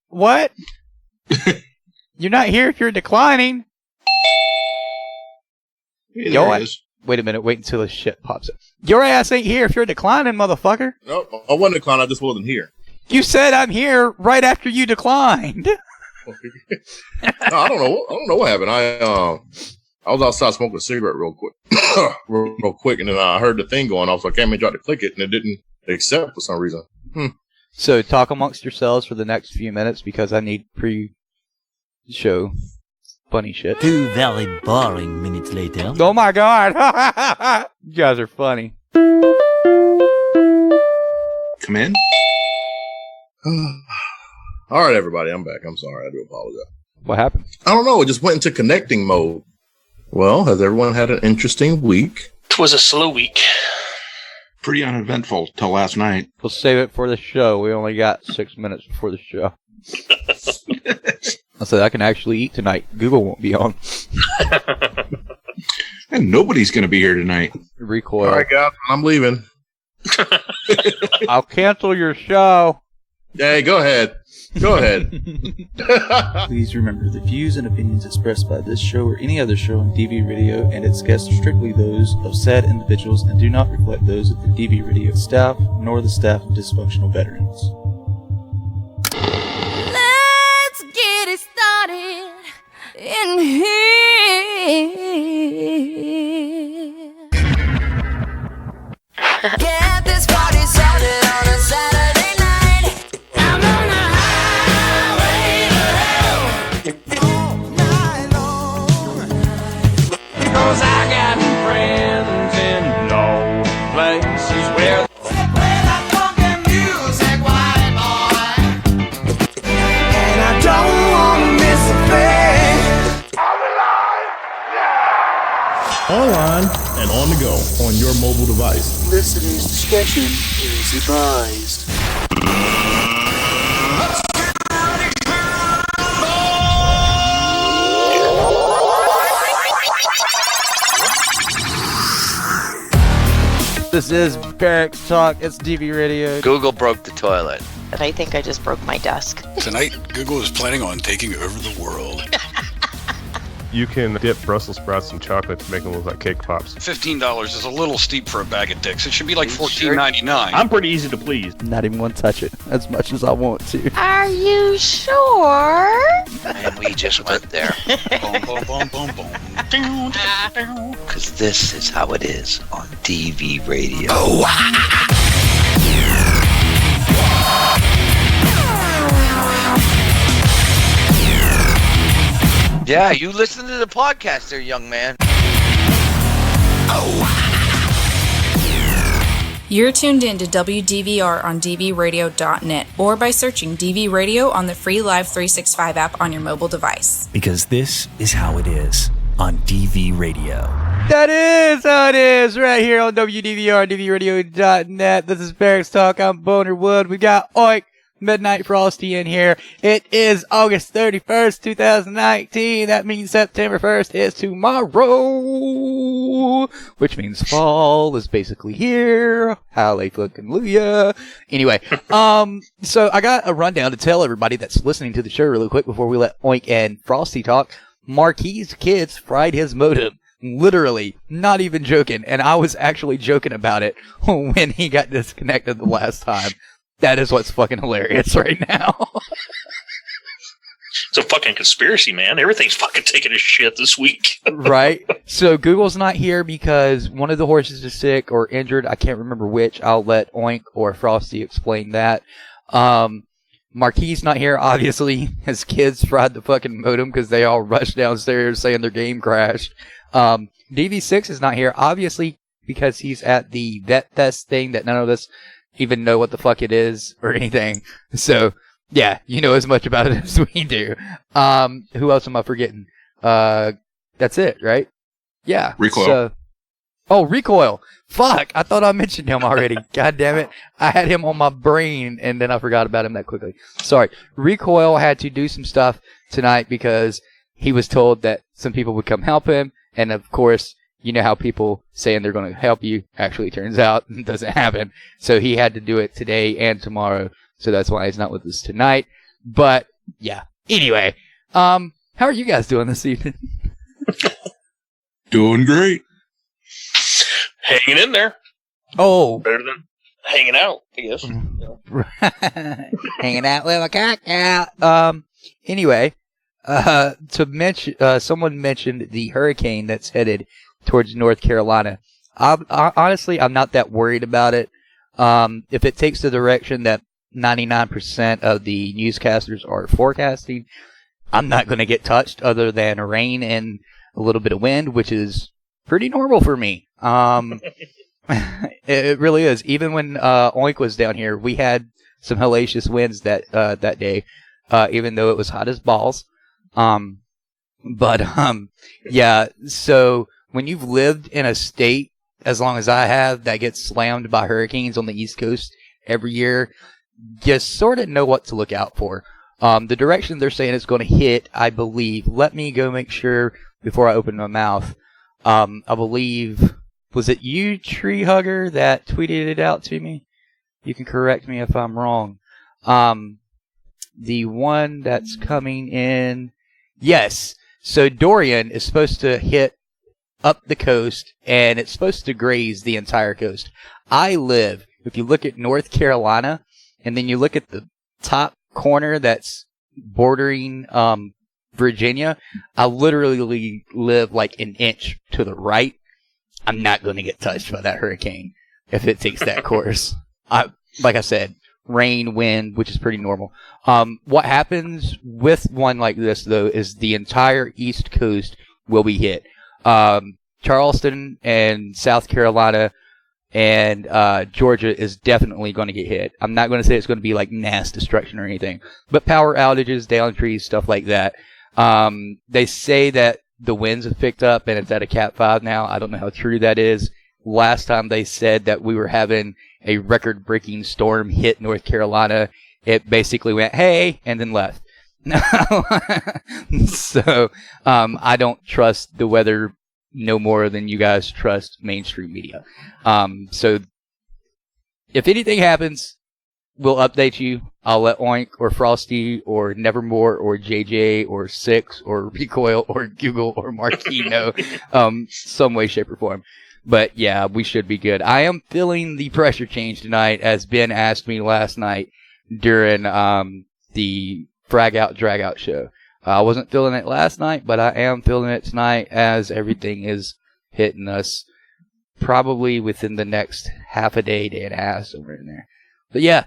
What? You're not here if you're declining. Hey, there he is. Wait a minute. Wait until this shit pops up. Your ass ain't here if you're declining, motherfucker. No, I wasn't declining. I just wasn't here. You said I'm here right after you declined. No, I don't know what happened. I was outside smoking a cigarette real quick, and then I heard the thing going off, so I came and tried to click it, and it didn't accept for some reason. So talk amongst yourselves for the next few minutes because I need pre-show funny shit. 2 very boring minutes later. Oh my god! You guys are funny. Come in. All right, everybody, I'm back. I'm sorry. I do apologize. What happened? I don't know. It just went into connecting mode. Well, has everyone had an interesting week? It was a slow week. Pretty uneventful till last night. We'll save it for the show. We only got 6 minutes before the show. I said I can actually eat tonight. Google won't be on. And nobody's going to be here tonight. Recoil. All right, guys, I'm leaving. I'll cancel your show. Hey, go ahead. Go ahead. Please remember, the views and opinions expressed by this show or any other show on DV Radio and its guests are strictly those of said individuals and do not reflect those of the DV Radio staff nor the staff of dysfunctional veterans. Let's get it started in here. Get this party started on a Saturday night. I'm on a highway to hell all night long. Cause I got friends in low places where play that funky music, white boy. And I don't wanna miss a thing. Online and on the go on your mobile device. Listeners' discretion is advised. This is Barracks Talk. It's DV Radio. Google broke the toilet. But I think I just broke my desk. Tonight, Google is planning on taking over the world. You can dip Brussels sprouts in chocolate to make them look like cake pops. $15 is a little steep for a bag of dicks. It should be like $14.99. I'm pretty easy to please. Not even want to touch it as much as I want to. Are you sure? And we just went there. Boom, boom, boom, boom, boom. Because this is how it is on DV Radio. Yeah, you listen to the podcast there, young man. You're tuned in to WDVR on DVRadio.net or by searching DV Radio on the free Live 365 app on your mobile device. Because this is how it is on DV Radio. That is how it is right here on WDVR, DVRadio.net. This is Barracks Talk. I'm Boner Wood. We got Oink, Midnight Frosty in here. It is August 31st, 2019. That means September 1st is tomorrow, which means fall is basically here. Hallelujah. Anyway, so I got a rundown to tell everybody that's listening to the show really quick before we let Oink and Frosty talk. Marquis' kids fried his modem. Literally, not even joking. And I was actually joking about it when he got disconnected the last time. That is what's fucking hilarious right now. It's a fucking conspiracy, man. Everything's fucking taking a shit this week. Right? So Google's not here because one of the horses is sick or injured. I can't remember which. I'll let Oink or Frosty explain that. Marquis not here, obviously. His kids fried the fucking modem because they all rushed downstairs saying their game crashed. DV6 is not here, obviously, because he's at the vet test thing that none of us even know what the fuck it is or anything. So, yeah, you know as much about it as we do. Who else am I forgetting? That's it, right? Yeah. Recoil. Oh, Recoil. Fuck, I thought I mentioned him already. God damn it. I had him on my brain, and then I forgot about him that quickly. Sorry. Recoil had to do some stuff tonight because he was told that some people would come help him, and of course, you know how people saying they're going to help you actually turns out it doesn't happen. So he had to do it today and tomorrow, so that's why he's not with us tonight. But yeah. Anyway, how are you guys doing this evening? Doing great. Hanging in there. Oh, Better than hanging out, I guess. hanging out with a cocktail. Anyway, to mention, someone mentioned the hurricane that's headed towards North Carolina. Honestly, I'm not that worried about it. If it takes the direction that 99% of the newscasters are forecasting, I'm not going to get touched other than rain and a little bit of wind, which is pretty normal for me. It really is. Even when Oink was down here, we had some hellacious winds that day, even though it was hot as balls. Yeah, so when you've lived in a state as long as I have that gets slammed by hurricanes on the East Coast every year, you sort of know what to look out for. The direction they're saying it's going to hit, I believe, let me go make sure before I open my mouth. I believe, was it you, Tree Hugger, that tweeted it out to me? You can correct me if I'm wrong. The one that's coming in, yes. So Dorian is supposed to hit up the coast, and it's supposed to graze the entire coast. If you look at North Carolina, and then you look at the top corner that's bordering Virginia, I literally live like an inch to the right. I'm not going to get touched by that hurricane if it takes that course. Like I said, rain, wind, which is pretty normal. What happens with one like this, though, is the entire East Coast will be hit. Charleston and South Carolina and Georgia is definitely going to get hit. I'm not going to say it's going to be like mass destruction or anything, but power outages, down trees, stuff like that. They say that the winds have picked up and it's at a Cat 5 now. I don't know how true that is. Last time they said that we were having a record-breaking storm hit North Carolina, it basically went, hey, and then left. So, I don't trust the weather no more than you guys trust mainstream media. So, if anything happens, we'll update you. I'll let Oink or Frosty or Nevermore or JJ or Six or Recoil or Google or Marquee know some way, shape, or form. But yeah, we should be good. I am feeling the pressure change tonight, as Ben asked me last night during the Frag Out Drag Out show. I wasn't feeling it last night, but I am feeling it tonight as everything is hitting us probably within the next half a day, day and a half, somewhere in there. But yeah,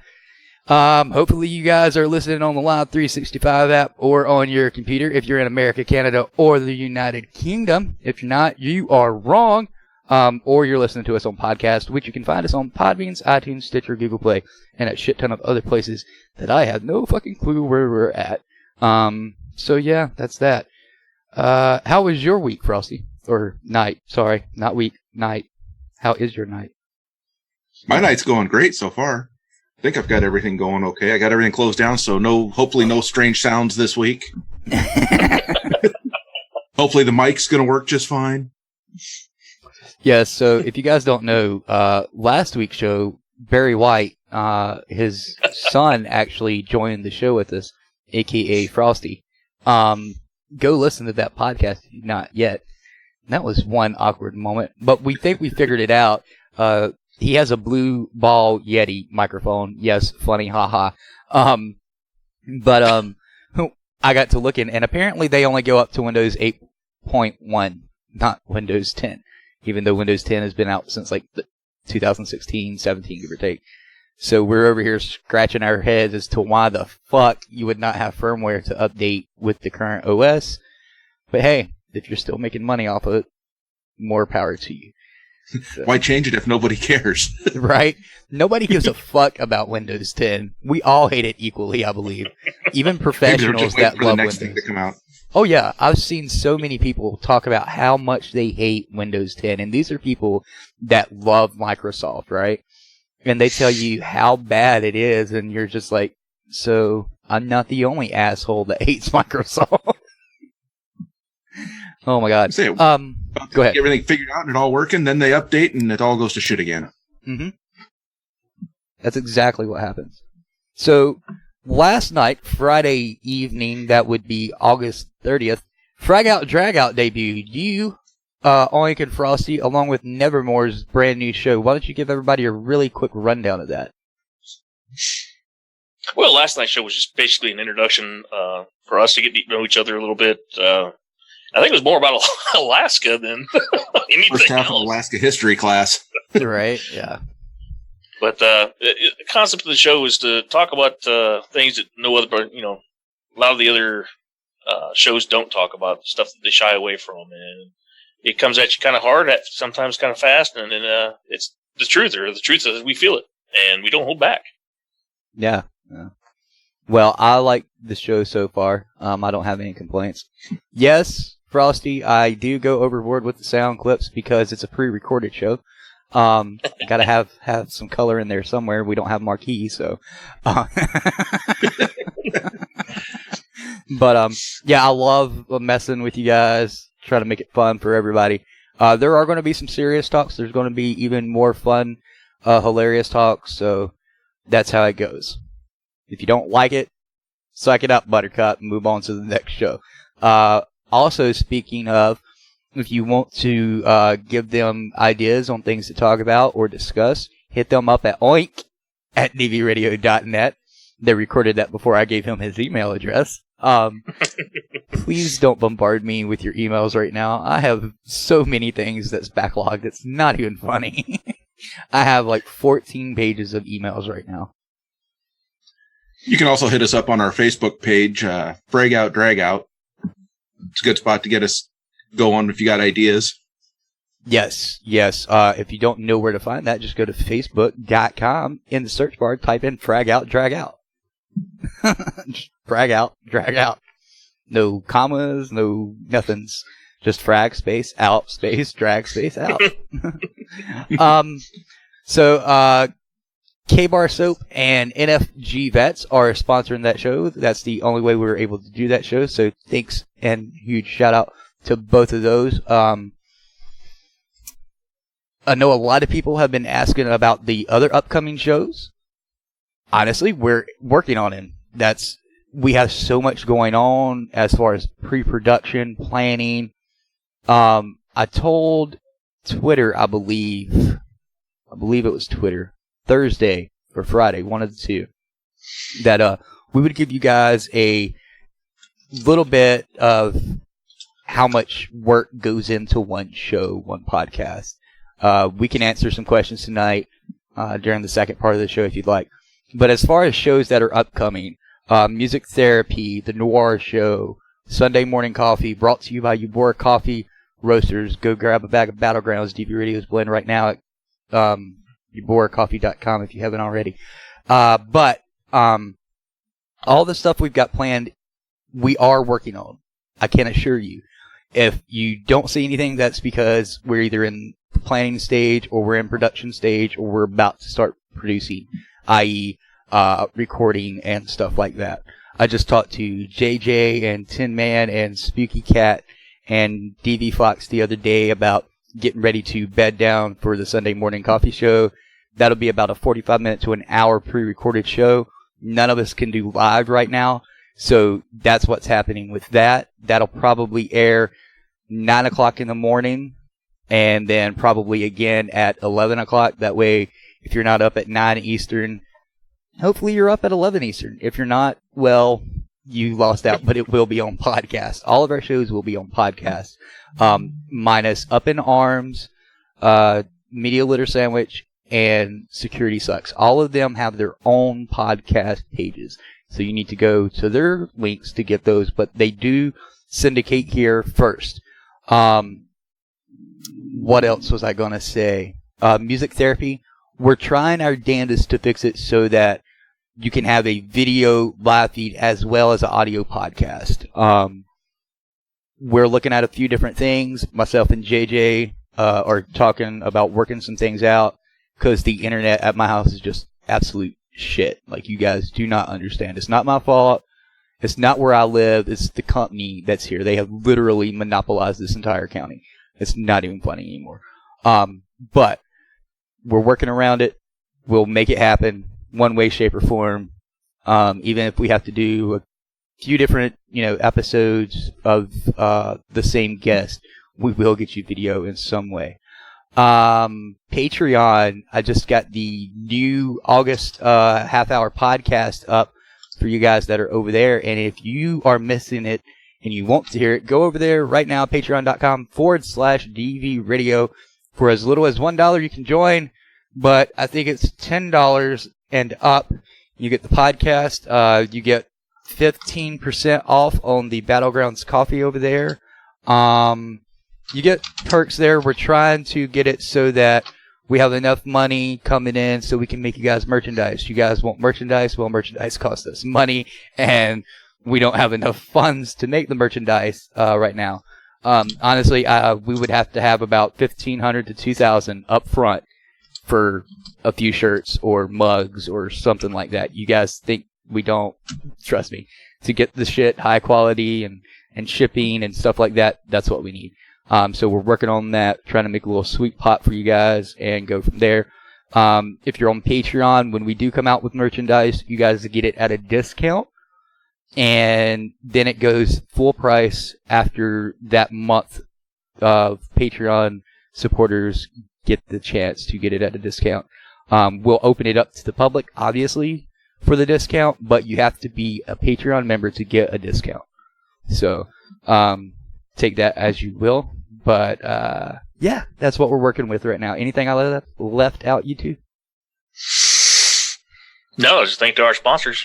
hopefully you guys are listening on the Live 365 app or on your computer if you're in America, Canada, or the United Kingdom. If you're not, you are wrong. Or you're listening to us on podcast, which you can find us on Podbeans, iTunes, Stitcher, Google Play, and a shit ton of other places that I have no fucking clue where we're at. So yeah, that's that. How was your week, Frosty? Or night, sorry, not week, night. How is your night? My night's going great so far. I think I've got everything going okay. I got everything closed down, so hopefully no strange sounds this week. Hopefully the mic's going to work just fine. Yeah, so if you guys don't know, last week's show, Barry White, his son actually joined the show with us, a.k.a. Frosty. Go listen to that podcast if you've not yet. That was one awkward moment, but we think we figured it out. He has a Blue Ball Yeti microphone. Yes, funny, haha. But I got to looking, and apparently they only go up to Windows 8.1, not Windows 10. Even though Windows 10 has been out since like 2016, 17, give or take. So we're over here scratching our heads as to why the fuck you would not have firmware to update with the current OS. But hey, if you're still making money off of it, more power to you. So, why change it if nobody cares? Right? Nobody gives a fuck about Windows 10. We all hate it equally, I believe. Even professionals that love Windows. Thing to come out. Oh yeah, I've seen so many people talk about how much they hate Windows 10, and these are people that love Microsoft, right? And they tell you how bad it is, and you're just like, so I'm not the only asshole that hates Microsoft. Oh my god. Go ahead. Get everything figured out and it all working, then they update and it all goes to shit again. Mm-hmm. That's exactly what happens. So, last night, Friday evening, that would be August 30th, Frag Out Drag Out debuted. You, Oink and Frosty, along with Nevermore's brand new show. Why don't you give everybody a really quick rundown of that? Well, last night's show was just basically an introduction for us to get to know each other a little bit. I think it was more about Alaska than anything First half else. of Alaska history class. Right, yeah. But the concept of the show is to talk about things that no other, a lot of the other shows don't talk about, stuff that they shy away from. And it comes at you kind of hard, sometimes kind of fast, and then it's the truth, or the truth is we feel it, and we don't hold back. Yeah. Well, I like the show so far. I don't have any complaints. Yes, Frosty, I do go overboard with the sound clips because it's a pre-recorded show. Gotta have some color in there somewhere. We don't have marquee, so. But yeah, I love messing with you guys, trying to make it fun for everybody. There are going to be some serious talks. There's going to be even more fun, hilarious talks. So that's how it goes. If you don't like it, suck it up, Buttercup, and move on to the next show. Also, speaking of, if you want to give them ideas on things to talk about or discuss, hit them up at oink@dvradio.net. They recorded that before I gave him his email address. Please don't bombard me with your emails right now. I have so many things that's backlogged. It's not even funny. I have like 14 pages of emails right now. You can also hit us up on our Facebook page, Frag Out Drag Out. It's a good spot to get us going if you got ideas. Yes. If you don't know where to find that, just go to facebook.com. In the search bar, type in Frag Out Drag Out. Just frag out, drag out. No commas, no nothings. Just frag space out space drag space out. So K-Bar Soap and NFG Vets are sponsoring that show. That's the only way we were able to do that show. So thanks and huge shout out to both of those. I know a lot of people have been asking about the other upcoming shows. Honestly, we're working on it. We have so much going on as far as pre-production, planning. I told Twitter, I believe it was Twitter, Thursday or Friday, one of the two, that we would give you guys a little bit of how much work goes into one show, one podcast. We can answer some questions tonight during the second part of the show if you'd like. But as far as shows that are upcoming, Music Therapy, The Noir Show, Sunday Morning Coffee, brought to you by Ubora Coffee Roasters. Go grab a bag of Battlegrounds DV Radio's blend right now at UboraCoffee.com if you haven't already. But all the stuff we've got planned, we are working on. I can assure you. If you don't see anything, that's because we're either in the planning stage or we're in production stage or we're about to start producing, i.e., recording and stuff like that. I just talked to JJ and Tin Man and Spooky Cat and DV Fox the other day about getting ready to bed down for the Sunday Morning Coffee Show. That'll be about a 45-minute to an hour pre-recorded show. None of us can do live right now, so that's what's happening with that. That'll probably air 9 o'clock in the morning and then probably again at 11 o'clock. That way, if you're not up at 9 Eastern, hopefully you're up at 11 Eastern. If you're not, well, you lost out, but it will be on podcast. All of our shows will be on podcast, minus Up in Arms, Media Litter Sandwich, and Security Sucks. All of them have their own podcast pages, so you need to go to their links to get those, but they do syndicate here first. What else was I going to say? Music Therapy. We're trying our damnedest to fix it so that you can have a video live feed as well as an audio podcast. We're looking at a few different things. Myself and JJ are talking about working some things out because the internet at my house is just absolute shit. Like, you guys do not understand. It's not my fault. It's not where I live. It's the company that's here. They have literally monopolized this entire county. It's not even funny anymore. But we're working around it. We'll make it happen one way, shape, or form. Even if we have to do a few different, episodes of the same guest, we will get you video in some way. Patreon, I just got the new August half-hour podcast up for you guys that are over there, and if you are missing it and you want to hear it, go over there right now, patreon.com/DV Radio. For as little as $1 you can join, but I think it's $10 and up. You get the podcast, you get 15% off on the Battlegrounds coffee over there. You get perks there. We're trying to get it so that we have enough money coming in so we can make you guys merchandise. You guys want merchandise? Well, merchandise costs us money, and we don't have enough funds to make the merchandise right now. Honestly, we would have to have about $1,500 to $2,000 up front for a few shirts or mugs or something like that. You guys think we don't? Trust me. To get the shit high quality and shipping and stuff like that, that's what we need. So we're working on that, trying to make a little sweet pot for you guys and go from there. If you're on Patreon, when we do come out with merchandise, you guys get it at a discount. And then it goes full price after that month. Patreon supporters get the chance to get it at a discount. We'll open it up to the public, obviously, for the discount, but you have to be a Patreon member to get a discount. So, take that as you will. But, yeah, that's what we're working with right now. Anything I left out, you two? No, just thank to our sponsors,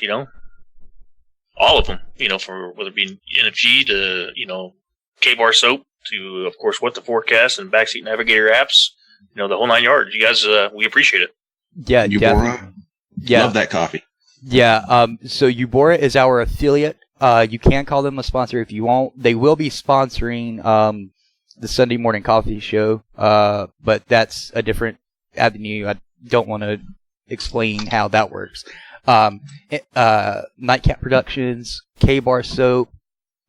all of them, for whether it be NFG to, K-Bar Soap to, of course, What the Forecast and Backseat Navigator apps, the whole 9 yards. You guys, we appreciate it. Yeah, Eubora. Yeah. Love that coffee. Yeah, so Eubora is our affiliate. You can call them a sponsor if you want. They will be sponsoring the Sunday morning coffee show, but that's a different avenue. I don't want to explain how that works. Nightcap Productions, K-Bar Soap,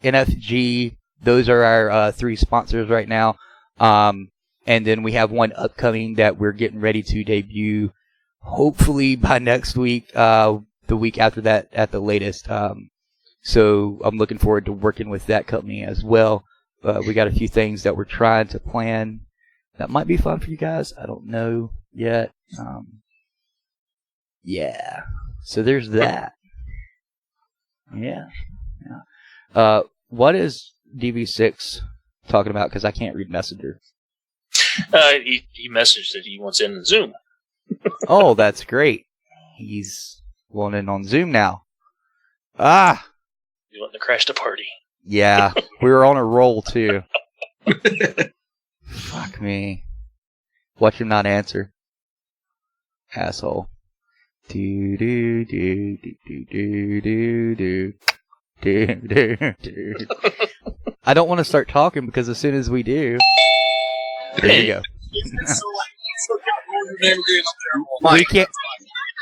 NFG, those are our 3 sponsors right now. And then we have one upcoming that we're getting ready to debut, hopefully by next week, the week after that at the latest. So I'm looking forward to working with that company as well. We got a few things that we're trying to plan that might be fun for you guys. I don't know yet. Yeah. So there's that. Yeah. What is DV6 talking about? Because I can't read Messenger. He messaged that he wants in Zoom. Oh, that's great. He's going in on Zoom now. Ah! You want to crash the party. Yeah, we were on a roll, too. Fuck me. Watch him not answer. Asshole. Do do do do do do do do do do. I don't want to start talking because as soon as we do, there you go.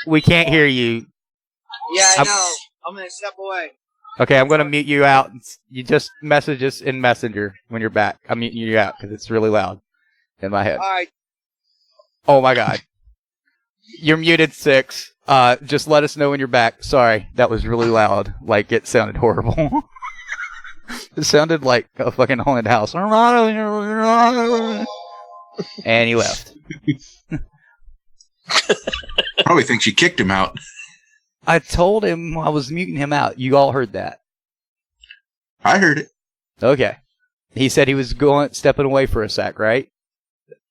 We can't hear you. Yeah, I know. I'm gonna step away. Okay, I'm gonna mute you out. You just message us in Messenger when you're back. I'm muting you out because it's really loud in my head. All right. Oh my god. You're muted, 6. Just let us know when you're back. Sorry, that was really loud. Like, it sounded horrible. It sounded like a fucking haunted house. And he left. Probably thinks you kicked him out. I told him I was muting him out. You all heard that. I heard it. Okay. He said he was stepping away for a sec, right?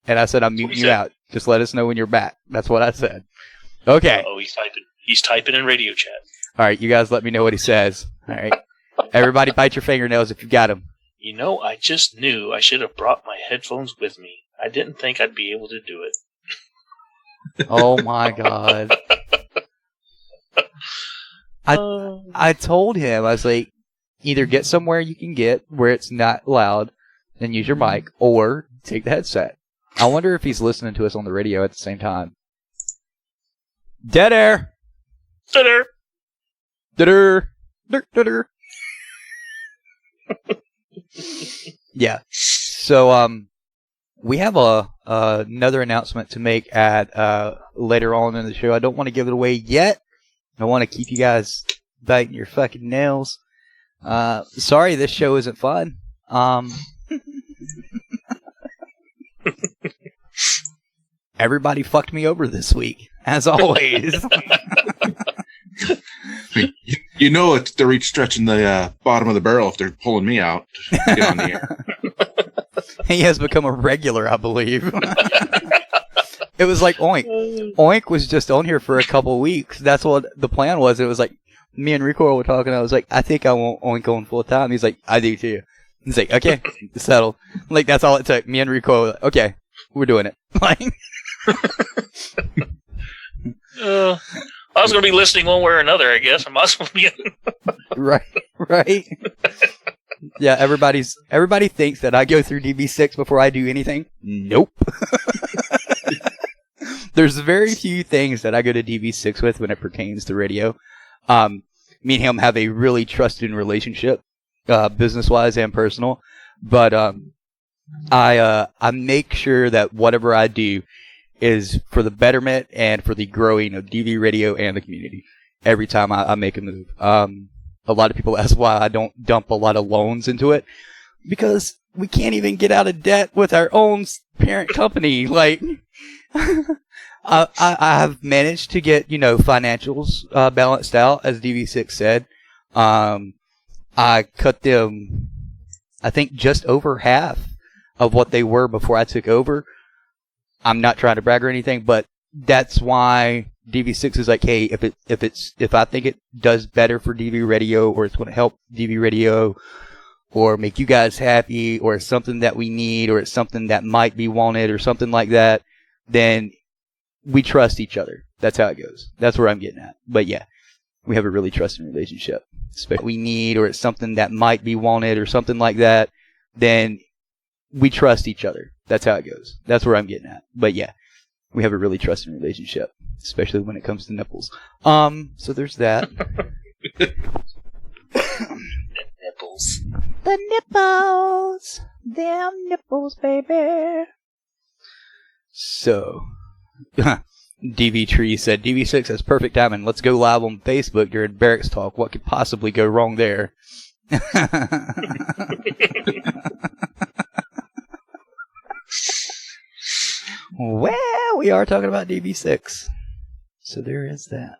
And I said, I'm muting you out. Just let us know when you're back. That's what I said. Okay. Oh, he's typing. He's typing in radio chat. All right, you guys let me know what he says. All right. Everybody bite your fingernails if you got them. I just knew I should have brought my headphones with me. I didn't think I'd be able to do it. Oh my god. I told him, I was like, either get somewhere you can get where it's not loud and use your mic, or take the headset. I wonder if he's listening to us on the radio at the same time. Dead air! Dead air! Dead air! Dead air! Yeah. So, we have another announcement to make at later on in the show. I don't want to give it away yet, I want to keep you guys biting your fucking nails. Sorry this show isn't fun. Everybody fucked me over this week, as always. You know it's they're each stretching the bottom of the barrel if they're pulling me out to get on the air. He has become a regular, I believe. It was like Oink. Oink was just on here for a couple of weeks. That's what the plan was. It was like, me and Rico were talking. I was like, I think I want Oink on full time. He's like, I do too. He's like, okay, settled. Like, that's all it took. Me and Rico were like, okay, we're doing it. Like, I was going to be listening one way or another, I guess. I might as well be. Right. Yeah, everybody thinks that I go through DV6 before I do anything. Nope. There's very few things that I go to DV6 with when it pertains to radio. Me and him have a really trusted relationship, business-wise and personal. But I make sure that whatever I do is for the betterment and for the growing of DV radio and the community. Every time I make a move. A lot of people ask why I don't dump a lot of loans into it. Because we can't even get out of debt with our own parent company. Like, I have managed to get, financials balanced out, as DV6 said. I cut them, I think, just over half of what they were before I took over. I'm not trying to brag or anything, but that's why DV6 is like, hey, if I think it does better for DV radio, or it's going to help DV radio, or make you guys happy, or it's something that we need, or it's something that might be wanted, or something like that, then we trust each other. That's how it goes. That's where I'm getting at. But yeah, we have a really trusting relationship. Especially we need, or it's something that might be wanted, or something like that, then we trust each other. That's how it goes. That's where I'm getting at. But yeah, we have a really trusting relationship, especially when it comes to nipples. So there's that. Nipples. The nipples. Them nipples, baby. So, DV Tree said, DV6 has perfect timing. Let's go live on Facebook during Barracks Talk. What could possibly go wrong there? Well, we are talking about DV6. So there is that.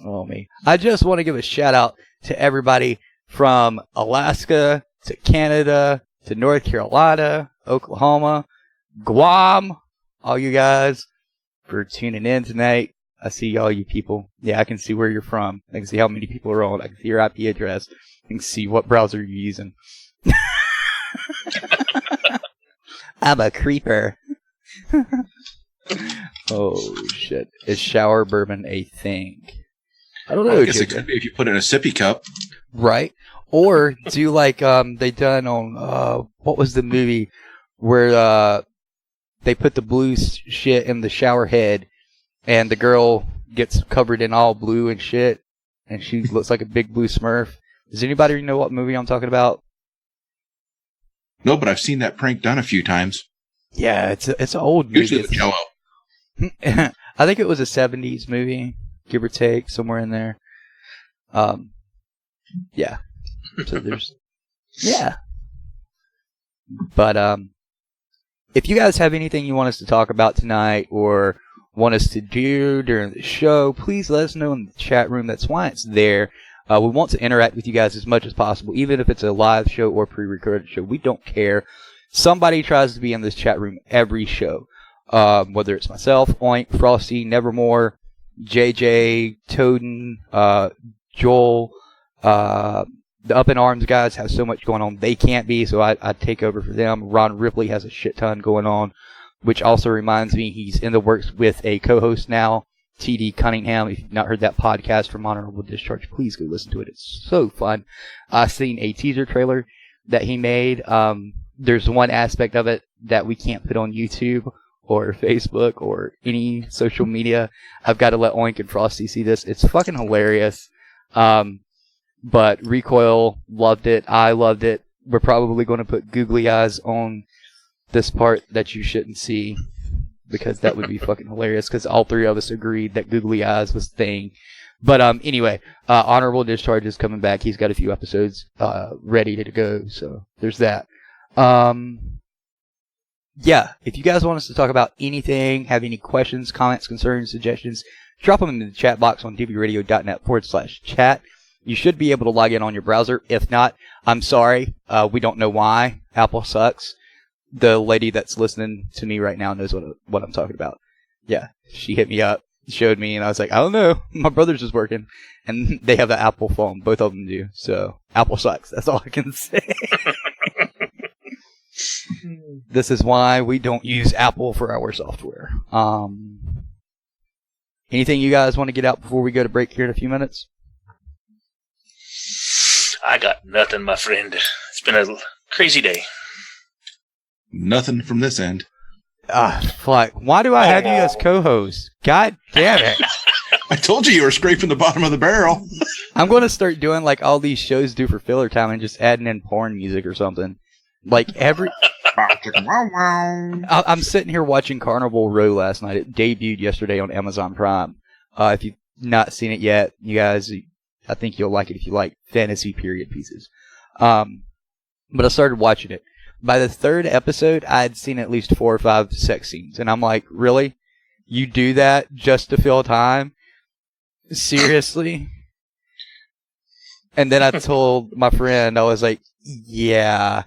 Oh, me. I just want to give a shout out to everybody from Alaska to Canada to North Carolina, Oklahoma, Guam, all you guys for tuning in tonight. I see all you people. Yeah, I can see where you're from. I can see how many people are on. I can see your IP address. I can see what browser you're using. I'm a creeper. Oh, shit. Is shower bourbon a thing? I don't know. I guess it could be if you put it in a sippy cup. Right. Or do like they done on, what was the movie where they put the blue shit in the shower head and the girl gets covered in all blue and shit and she looks like a big blue Smurf. Does anybody know what movie I'm talking about? No, but I've seen that prank done a few times. Yeah, it's an old movie. Usually with Jello. I think it was a 70s movie, give or take, somewhere in there. Yeah. So there's, yeah. But if you guys have anything you want us to talk about tonight or want us to do during the show, please let us know in the chat room. That's why it's there. We want to interact with you guys as much as possible, even if it's a live show or pre-recorded show. We don't care. Somebody tries to be in this chat room every show, whether it's myself, Oink, Frosty, Nevermore, JJ, Toadin, Joel. The Up in Arms guys have so much going on. They can't be, so I take over for them. Ron Ripley has a shit ton going on, which also reminds me he's in the works with a co-host now, TD Cunningham. If you've not heard that podcast from Honorable Discharge, please go listen to it. It's so fun. I've seen a teaser trailer that he made. There's one aspect of it that we can't put on YouTube or Facebook or any social media. I've got to let Oink and Frosty see this. It's fucking hilarious. But Recoil loved it. I loved it. We're probably going to put googly eyes on this part that you shouldn't see because that would be fucking hilarious because all three of us agreed that googly eyes was the thing. But anyway, Honorable Discharge is coming back. He's got a few episodes ready to go, so there's that. Yeah, if you guys want us to talk about anything, have any questions, comments, concerns, suggestions, drop them in the chat box on dvradio.net/chat. You should be able to log in on your browser. If not, I'm sorry. We don't know why. Apple sucks. The lady that's listening to me right now knows what I'm talking about. Yeah, she hit me up, showed me, and I was like, I don't know. My brother's is working, and they have the Apple phone. Both of them do. So Apple sucks. That's all I can say. This is why we don't use Apple for our software. Anything you guys want to get out before we go to break here in a few minutes? I got nothing, my friend. It's been a crazy day. Nothing from this end. Fuck. Why do I have you as co-host? God damn it. I told you were scraping the bottom of the barrel. I'm going to start doing like all these shows do for filler time and just adding in porn music or something. Like every... I'm sitting here watching Carnival Row last night. It debuted yesterday on Amazon Prime. If you've not seen it yet, you guys, I think you'll like it if you like fantasy period pieces. But I started watching it. By the third episode, I had seen at least 4 or 5 sex scenes. And I'm like, really? You do that just to fill time? Seriously? And then I told my friend, I was like, yeah...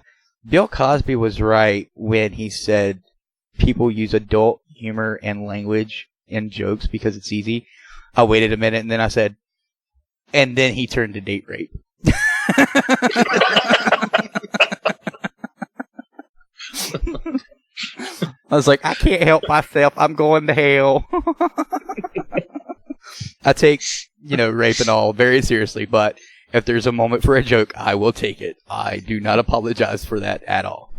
Bill Cosby was right when he said people use adult humor and language in jokes because it's easy. I waited a minute and then I said, and then he turned to date rape. I was like, I can't help myself. I'm going to hell. I take, rape and all very seriously, but if there's a moment for a joke, I will take it. I do not apologize for that at all.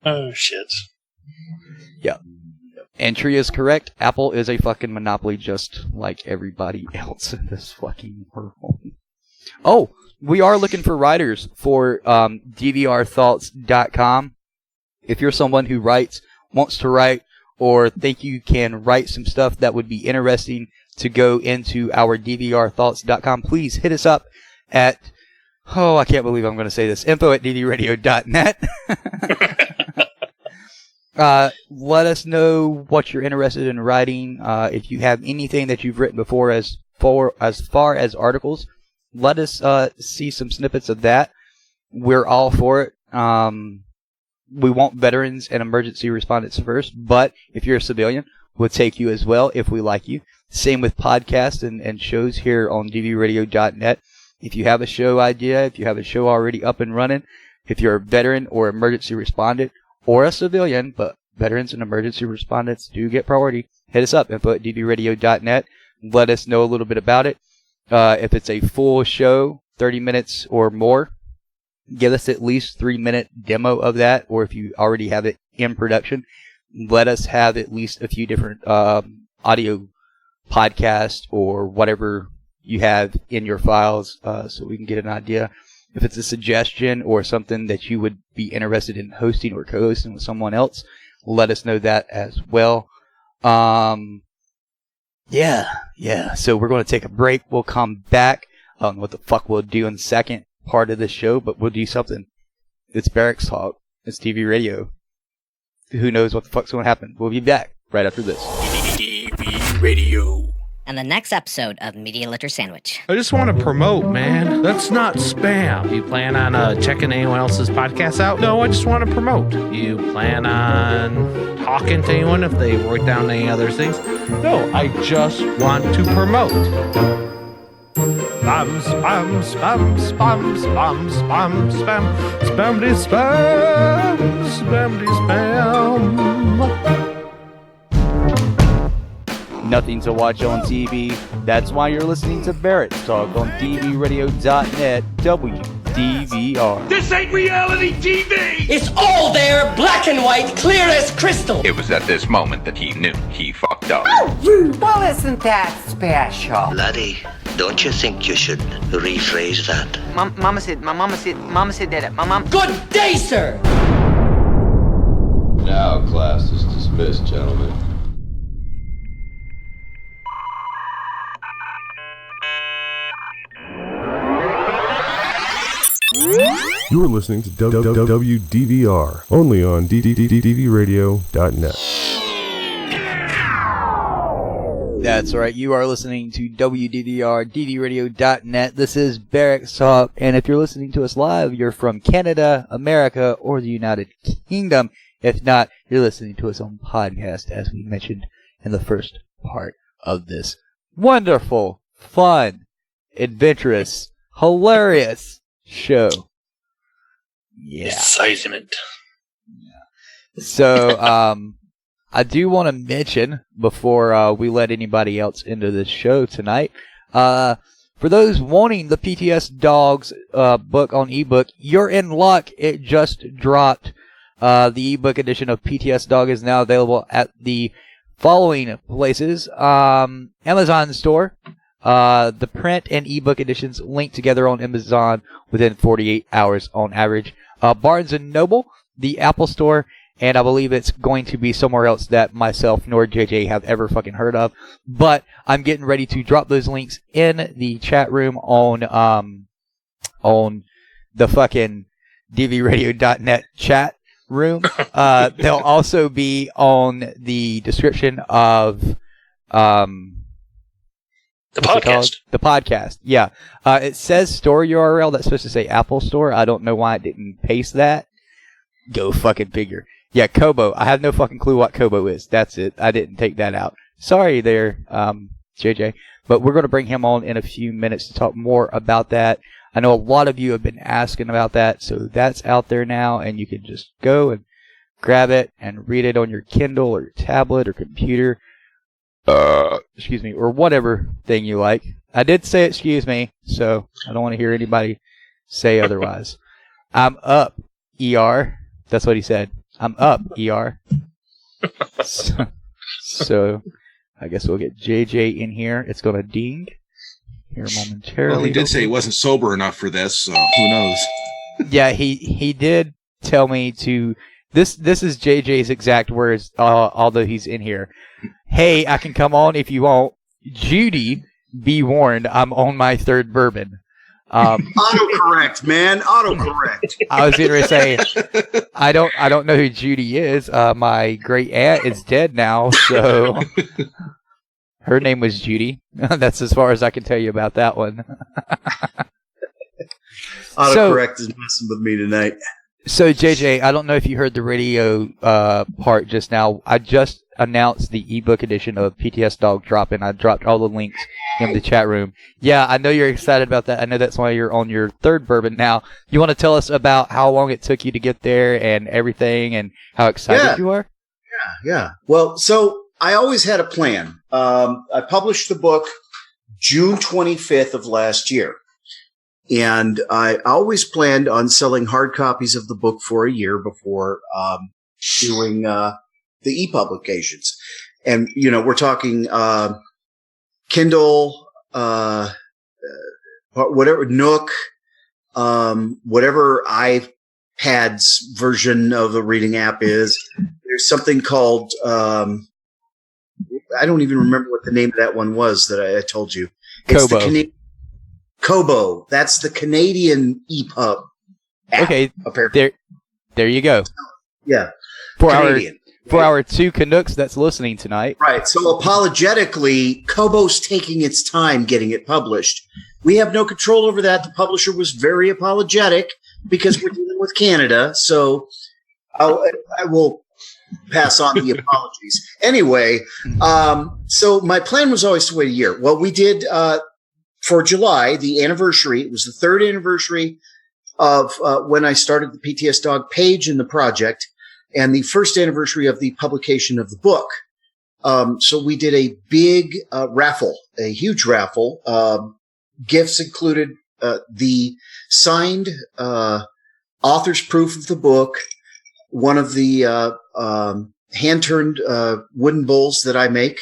Oh, shit. Yeah. Entry is correct. Apple is a fucking monopoly just like everybody else in this fucking world. Oh, we are looking for writers for DVRthoughts.com. If you're someone who writes, wants to write, or think you can write some stuff that would be interesting to go into our DVRthoughts.com, please hit us up at, I can't believe I'm going to say this, info@dvradio.net. Let us know what you're interested in writing. If you have anything that you've written before as far as articles, let us see some snippets of that. We're all for it. We want veterans and emergency respondents first, but if you're a civilian, we'll take you as well if we like you. Same with podcasts and shows here on dvradio.net. If you have a show idea, if you have a show already up and running, if you're a veteran or emergency respondent or a civilian, but veterans and emergency respondents do get priority, hit us up, info@dvradio.net. Let us know a little bit about it. If it's a full show, 30 minutes or more, give us at least 3-minute demo of that, or if you already have it in production, let us have at least a few different audio podcasts or whatever you have in your files so we can get an idea. If it's a suggestion or something that you would be interested in hosting or co-hosting with someone else, let us know that as well. Yeah. So we're going to take a break. We'll come back. I don't know what the fuck we'll do in the second part of the show, but we'll do something. It's Barracks Talk. It's TV radio. Who knows what the fuck's going to happen? We'll be back right after this. TV radio. And the next episode of Media Litter Sandwich. I just want to promote, man. That's not spam. You plan on checking anyone else's podcast out? No, I just want to promote. You plan on talking to anyone if they wrote down any other things? No, I just want to promote. Spam, spam, spam, spam, spam, spam, spam, spamdy spam, spamdy spam. Nothing to watch on TV. That's why you're listening to Barracks Talk on DVRadio.net, WDVR. This ain't reality TV! It's all there, black and white, clear as crystal. It was at this moment that he knew he fucked up. Oh, well, isn't that special? Laddie, don't you think you should rephrase that? Mama said that. My mom. Good day, sir! Now class is dismissed, gentlemen. You're listening to WDVR, only on DVRadio.net. That's right. You are listening to WDVR, DVRadio.net. This is Barracks Talk, and if you're listening to us live, you're from Canada, America, or the United Kingdom. If not, you're listening to us on podcast, as we mentioned in the first part of this wonderful, fun, adventurous, hilarious show. Yeah. Excitement. So, I do want to mention, before we let anybody else into this show tonight, for those wanting the PTSDog's book on ebook, you're in luck. It just dropped. The ebook edition of PTSDog is now available at the following places. Amazon store. The print and ebook editions linked together on Amazon within 48 hours on average. Barnes & Noble, the Apple Store, and I believe it's going to be somewhere else that myself nor JJ have ever fucking heard of. But I'm getting ready to drop those links in the chat room on the fucking dvradio.net chat room. They'll also be on the description of the podcast. The podcast, yeah. It says store URL. That's supposed to say Apple Store. I don't know why it didn't paste that. Go fucking figure. Yeah, Kobo. I have no fucking clue what Kobo is. That's it. I didn't take that out. Sorry there, JJ. But we're going to bring him on in a few minutes to talk more about that. I know a lot of you have been asking about that, so that's out there now, and you can just go and grab it and read it on your Kindle or your tablet or computer. Excuse me, or whatever thing you like. I did say excuse me, so I don't want to hear anybody say otherwise. I'm up, ER. That's what he said. I'm up, ER. So I guess we'll get JJ in here. It's going to ding here momentarily. Well, he did say he wasn't sober enough for this, so who knows? Yeah, he did tell me to... This is JJ's exact words, although he's in here. Hey, I can come on if you want. Judy, be warned, I'm on my third bourbon. Autocorrect, man. Autocorrect. I was going to say, I don't know who Judy is. My great aunt is dead now, so her name was Judy. That's as far as I can tell you about that one. Autocorrect is messing with me tonight. So, JJ, I don't know if you heard the radio part just now. I just announced the ebook edition of PTSDog dropping. I dropped all the links in the chat room. Yeah, I know you're excited about that. I know that's why you're on your third bourbon now. You want to tell us about how long it took you to get there and everything and how excited you are? Yeah. Well, so I always had a plan. I published the book June 25th of last year. And I always planned on selling hard copies of the book for a year before doing the e-publications. And, we're talking Kindle, whatever, Nook, whatever iPad's version of the reading app is. There's something called, I don't even remember what the name of that one was that I told you. It's Kobo. Kobo. That's the Canadian EPUB app. Okay, apparently. There you go. Yeah. For our two Canucks that's listening tonight. Right. So apologetically, Kobo's taking its time getting it published. We have no control over that. The publisher was very apologetic because we're dealing with Canada. So I will pass on the apologies. Anyway, so my plan was always to wait a year. Well, we did for July, the anniversary. It was the third anniversary of when I started the PTSDog page in the project, and the first anniversary of the publication of the book. So we did a big raffle, a huge raffle. Gifts included the signed author's proof of the book, one of the hand-turned wooden bowls that I make.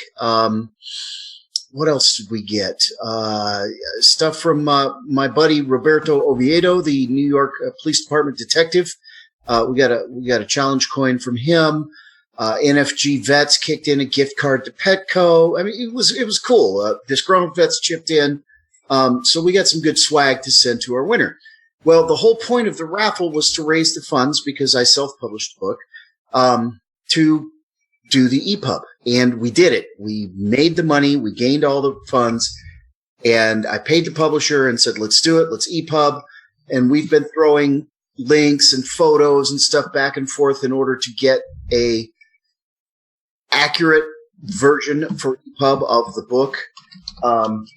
What else did we get? Stuff from my buddy Roberto Oviedo, the New York Police Department detective. We got a challenge coin from him. NFG Vets kicked in a gift card to Petco. I mean, it was cool. Disgruntled Vets chipped in. So we got some good swag to send to our winner. Well, the whole point of the raffle was to raise the funds, because I self-published the book, to do the EPUB. And we did it. We made the money. We gained all the funds. And I paid the publisher and said, let's do it. Let's EPUB. And we've been throwing links and photos and stuff back and forth in order to get a accurate version for EPUB of the book.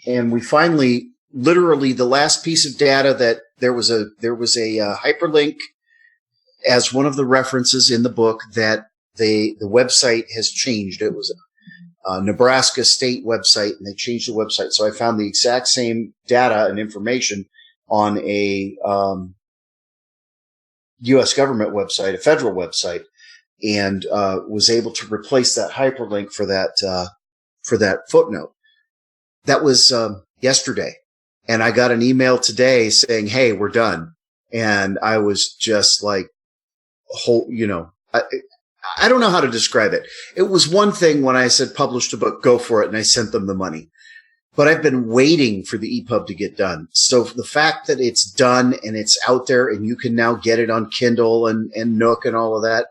And we finally, literally the last piece of data, that there was a hyperlink as one of the references in the book that the website has changed. It was a Nebraska state website, and they changed the website. So I found the exact same data and information on a U.S. government website, a federal website, and was able to replace that hyperlink for that footnote. That was yesterday, and I got an email today saying, "Hey, we're done." And I was just like, I don't know how to describe it. It was one thing when I said publish a book, go for it, and I sent them the money. But I've been waiting for the EPUB to get done. So the fact that it's done and it's out there and you can now get it on Kindle and Nook and all of that,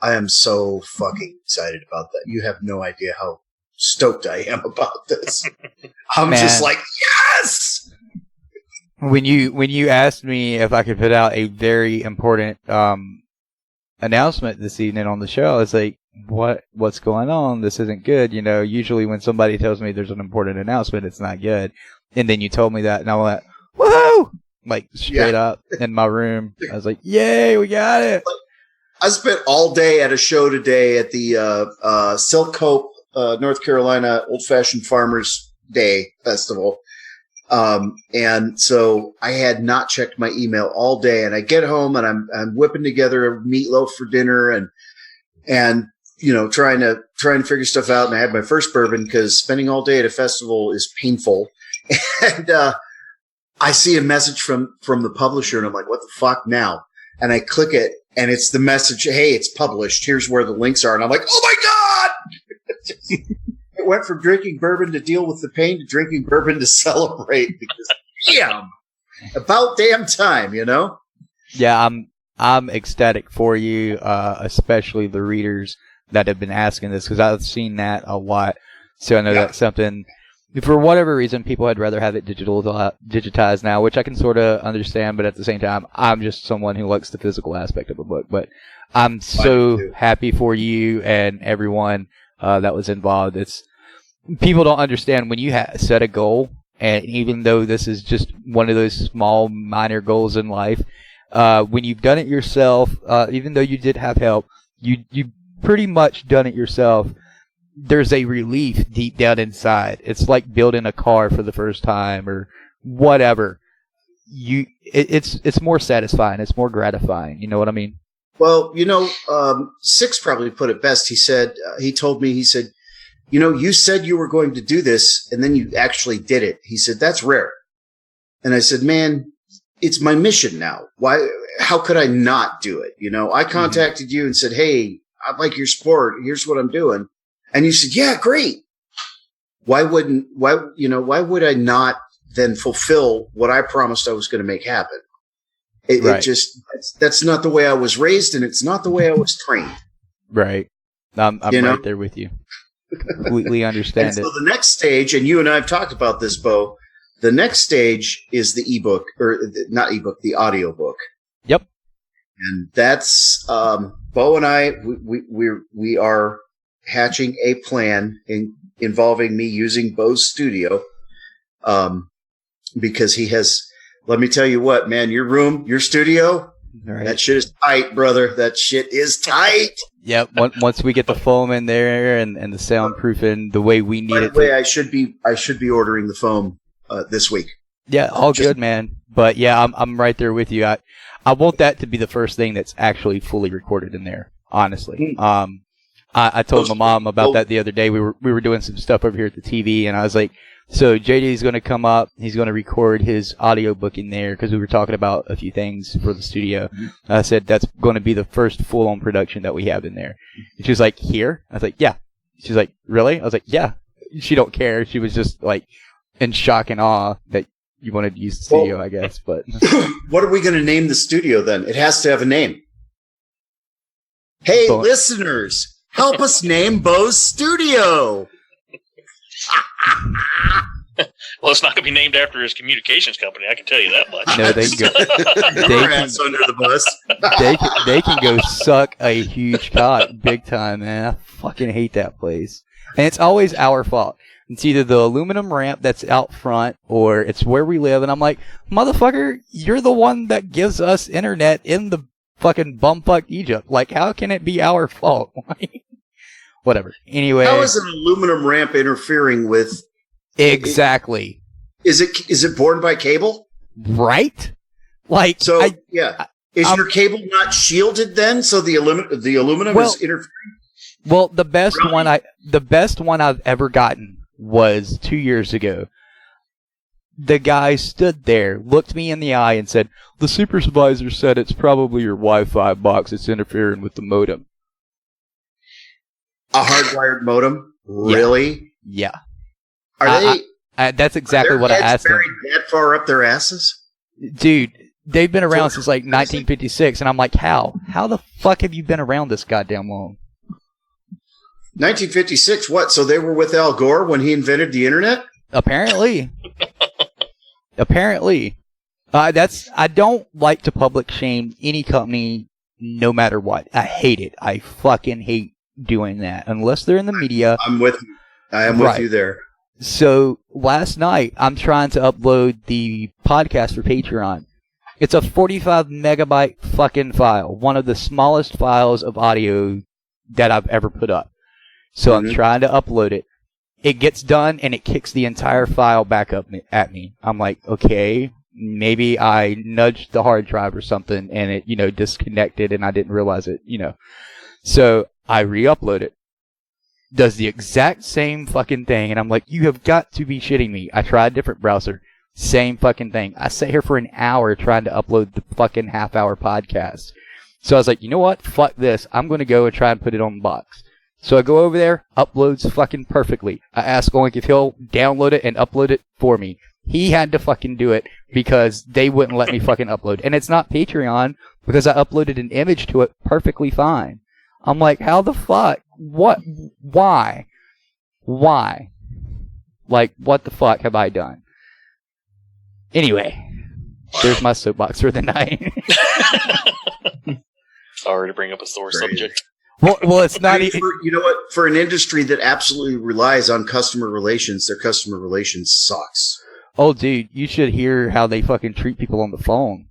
I am so fucking excited about that. You have no idea how stoked I am about this. I'm just like, yes! When you asked me if I could put out a very important announcement this evening on the show, I was like, what's going on? This isn't good. Usually when somebody tells me there's an important announcement, it's not good. And then you told me that, and I went, woohoo! Like, straight up in my room. I was like, yay, we got it. I spent all day at a show today at the Silk Hope, North Carolina Old Fashioned Farmers Day Festival. And so I had not checked my email all day, and I get home and I'm whipping together a meatloaf for dinner and trying to figure stuff out. And I had my first bourbon, because spending all day at a festival is painful. And, I see a message from the publisher, and I'm like, what the fuck now? And I click it, and it's the message, hey, it's published. Here's where the links are. And I'm like, oh my God! It went from drinking bourbon to deal with the pain to drinking bourbon to celebrate, because damn, about damn time, Yeah, I'm ecstatic for you, especially the readers that have been asking this, because I've seen that a lot. So I know that's something, for whatever reason, people had rather have it digitized now, which I can sort of understand, but at the same time, I'm just someone who likes the physical aspect of a book. But I'm so happy for you and everyone that was involved. People don't understand when you set a goal, and even though this is just one of those small, minor goals in life, when you've done it yourself, even though you did have help, you pretty much done it yourself. There's a relief deep down inside. It's like building a car for the first time or whatever. It's more satisfying. It's more gratifying. You know what I mean? Well, Six probably put it best. He said, he told me, you said you were going to do this, and then you actually did it. He said, that's rare. And I said, man, it's my mission now. Why? How could I not do it? I contacted you and said, hey, I like your sport. Here's what I'm doing. And you said, yeah, great. Why would I not then fulfill what I promised I was going to make happen? That's not the way I was raised, and it's not the way I was trained. Right. I'm right there with you. Completely understand and so the next stage, and you and I have talked about this, Bo, the next stage is the ebook, or not ebook, the audio book. Yep. And that's, Bo and I, we are hatching a plan involving me using Bo's studio, because he has, let me tell you what, man, your studio, that shit is tight, brother. That shit is tight. Yep. Once we get the foam in there and the soundproofing the way we need it. By the way, I should be ordering the foam this week. Yeah, all good, man. But yeah, I'm right there with you. I want that to be the first thing that's actually fully recorded in there. Honestly, I told my mom about that the other day. We were doing some stuff over here at the TV, and I was like, so JD's going to come up. He's going to record his audiobook in there, because we were talking about a few things for the studio. I said, that's going to be the first full-on production that we have in there. And she was like, here? I was like, yeah. She's like, really? I was like, yeah. She don't care. She was just like in shock and awe that you wanted to use the studio, I guess. But what are we going to name the studio then? It has to have a name. Hey, listeners, help us name Bo's studio. Well, it's not going to be named after his communications company. I can tell you that much. No, they can go. Under the bus. They can go suck a huge cock big time, man. I fucking hate that place, and it's always our fault. It's either the aluminum ramp that's out front, or it's where we live. And I'm like, motherfucker, you're the one that gives us internet in the fucking bumfuck Egypt. Like, how can it be our fault? Whatever. Anyway, how is an aluminum ramp interfering with? Exactly. Is it borne by cable? Right. Like, so. Is your cable not shielded then? So the aluminum is interfering. Well, the best one I've ever gotten was 2 years ago. The guy stood there, looked me in the eye, and said, "The supervisor said it's probably your Wi-Fi box that's interfering with the modem." A hardwired modem? Really? Yeah. Are they? That's exactly what I asked him. That far up their asses? Dude, they've been around since like 1956, and I'm like, how? How the fuck have you been around this goddamn long? 1956? What? So they were with Al Gore when he invented the internet? Apparently. Apparently. I don't like to public shame any company, no matter what. I hate it. I fucking hate doing that unless they're in the media. I am with you there. So last night I'm trying to upload the podcast for Patreon. It's a 45 megabyte fucking file, one of the smallest files of audio that I've ever put up. So I'm trying to upload it. It gets done and it kicks the entire file back up at me. I'm like, okay, maybe I nudged the hard drive or something and it, disconnected and I didn't realize it, So I re-upload it. Does the exact same fucking thing. And I'm like, you have got to be shitting me. I tried a different browser. Same fucking thing. I sat here for an hour trying to upload the fucking half-hour podcast. So I was like, you know what? Fuck this. I'm going to go and try and put it on the box. So I go over there, uploads fucking perfectly. I ask Oink if he'll download it and upload it for me. He had to fucking do it because they wouldn't let me fucking upload. And it's not Patreon because I uploaded an image to it perfectly fine. I'm like, how the fuck? What? Why? Why? Like, what the fuck have I done? Anyway, there's my soapbox for the night. Sorry to bring up a sore subject. Well, it's not. You know what? For an industry that absolutely relies on customer relations, their customer relations sucks. Oh, dude, you should hear how they fucking treat people on the phone.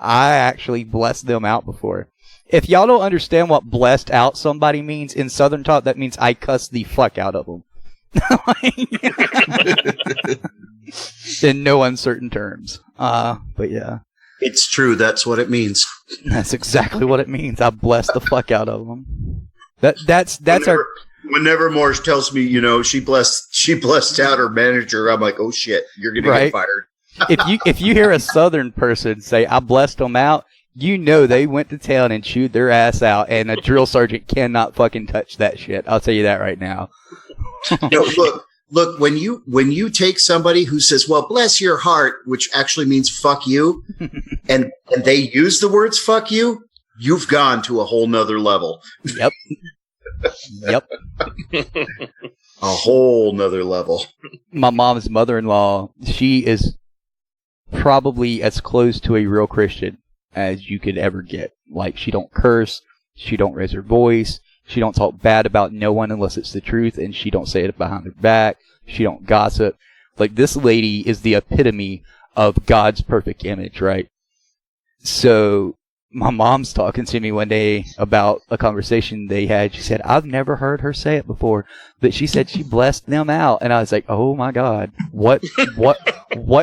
I actually blessed them out before. If y'all don't understand what blessed out somebody means, in Southern talk, that means I cussed the fuck out of them. In no uncertain terms. But yeah. It's true. That's what it means. That's exactly what it means. I blessed the fuck out of them. That's Whenever Morse tells me, she blessed out her manager, I'm like, oh shit, you're gonna get fired. if you hear a Southern person say I blessed them out, they went to town and chewed their ass out, and a drill sergeant cannot fucking touch that shit. I'll tell you that right now. Look, when you take somebody who says, well, bless your heart, which actually means fuck you, and they use the words fuck you, you've gone to a whole nother level. Yep. Yep. A whole nother level. My mom's mother-in-law, she is probably as close to a real Christian as you could ever get. Like, she don't curse, she don't raise her voice, she don't talk bad about no one unless it's the truth, and she don't say it behind their back, she don't gossip. Like, this lady is the epitome of God's perfect image, right? So, my mom's talking to me one day about a conversation they had. She said, I've never heard her say it before, but she said she blessed them out. And I was like, oh my God, what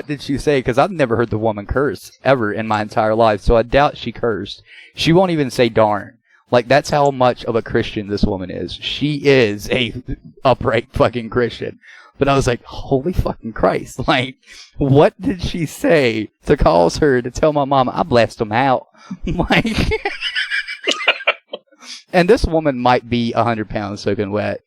did she say? Because I've never heard the woman curse ever in my entire life. So I doubt she cursed. She won't even say darn. Like, that's how much of a Christian this woman is. She is a upright fucking Christian. But I was like, holy fucking Christ. Like, what did she say to cause her to tell my mom, I blessed them out? Like, and this woman might be 100 pounds soaking wet.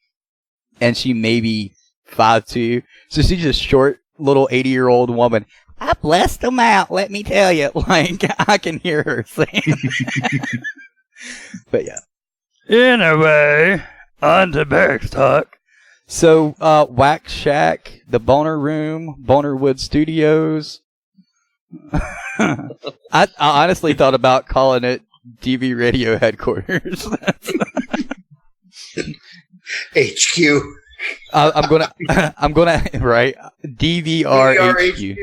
And she may be 5'2". So she's a short little 80-year-old woman. I blessed them out, let me tell you. Like, I can hear her saying. But yeah. Anyway, on to Barracks Talk. So, Wax Shack, the Boner Room, Bonerwood Studios. I honestly thought about calling it DV Radio Headquarters. HQ. I'm gonna right DVRHQ.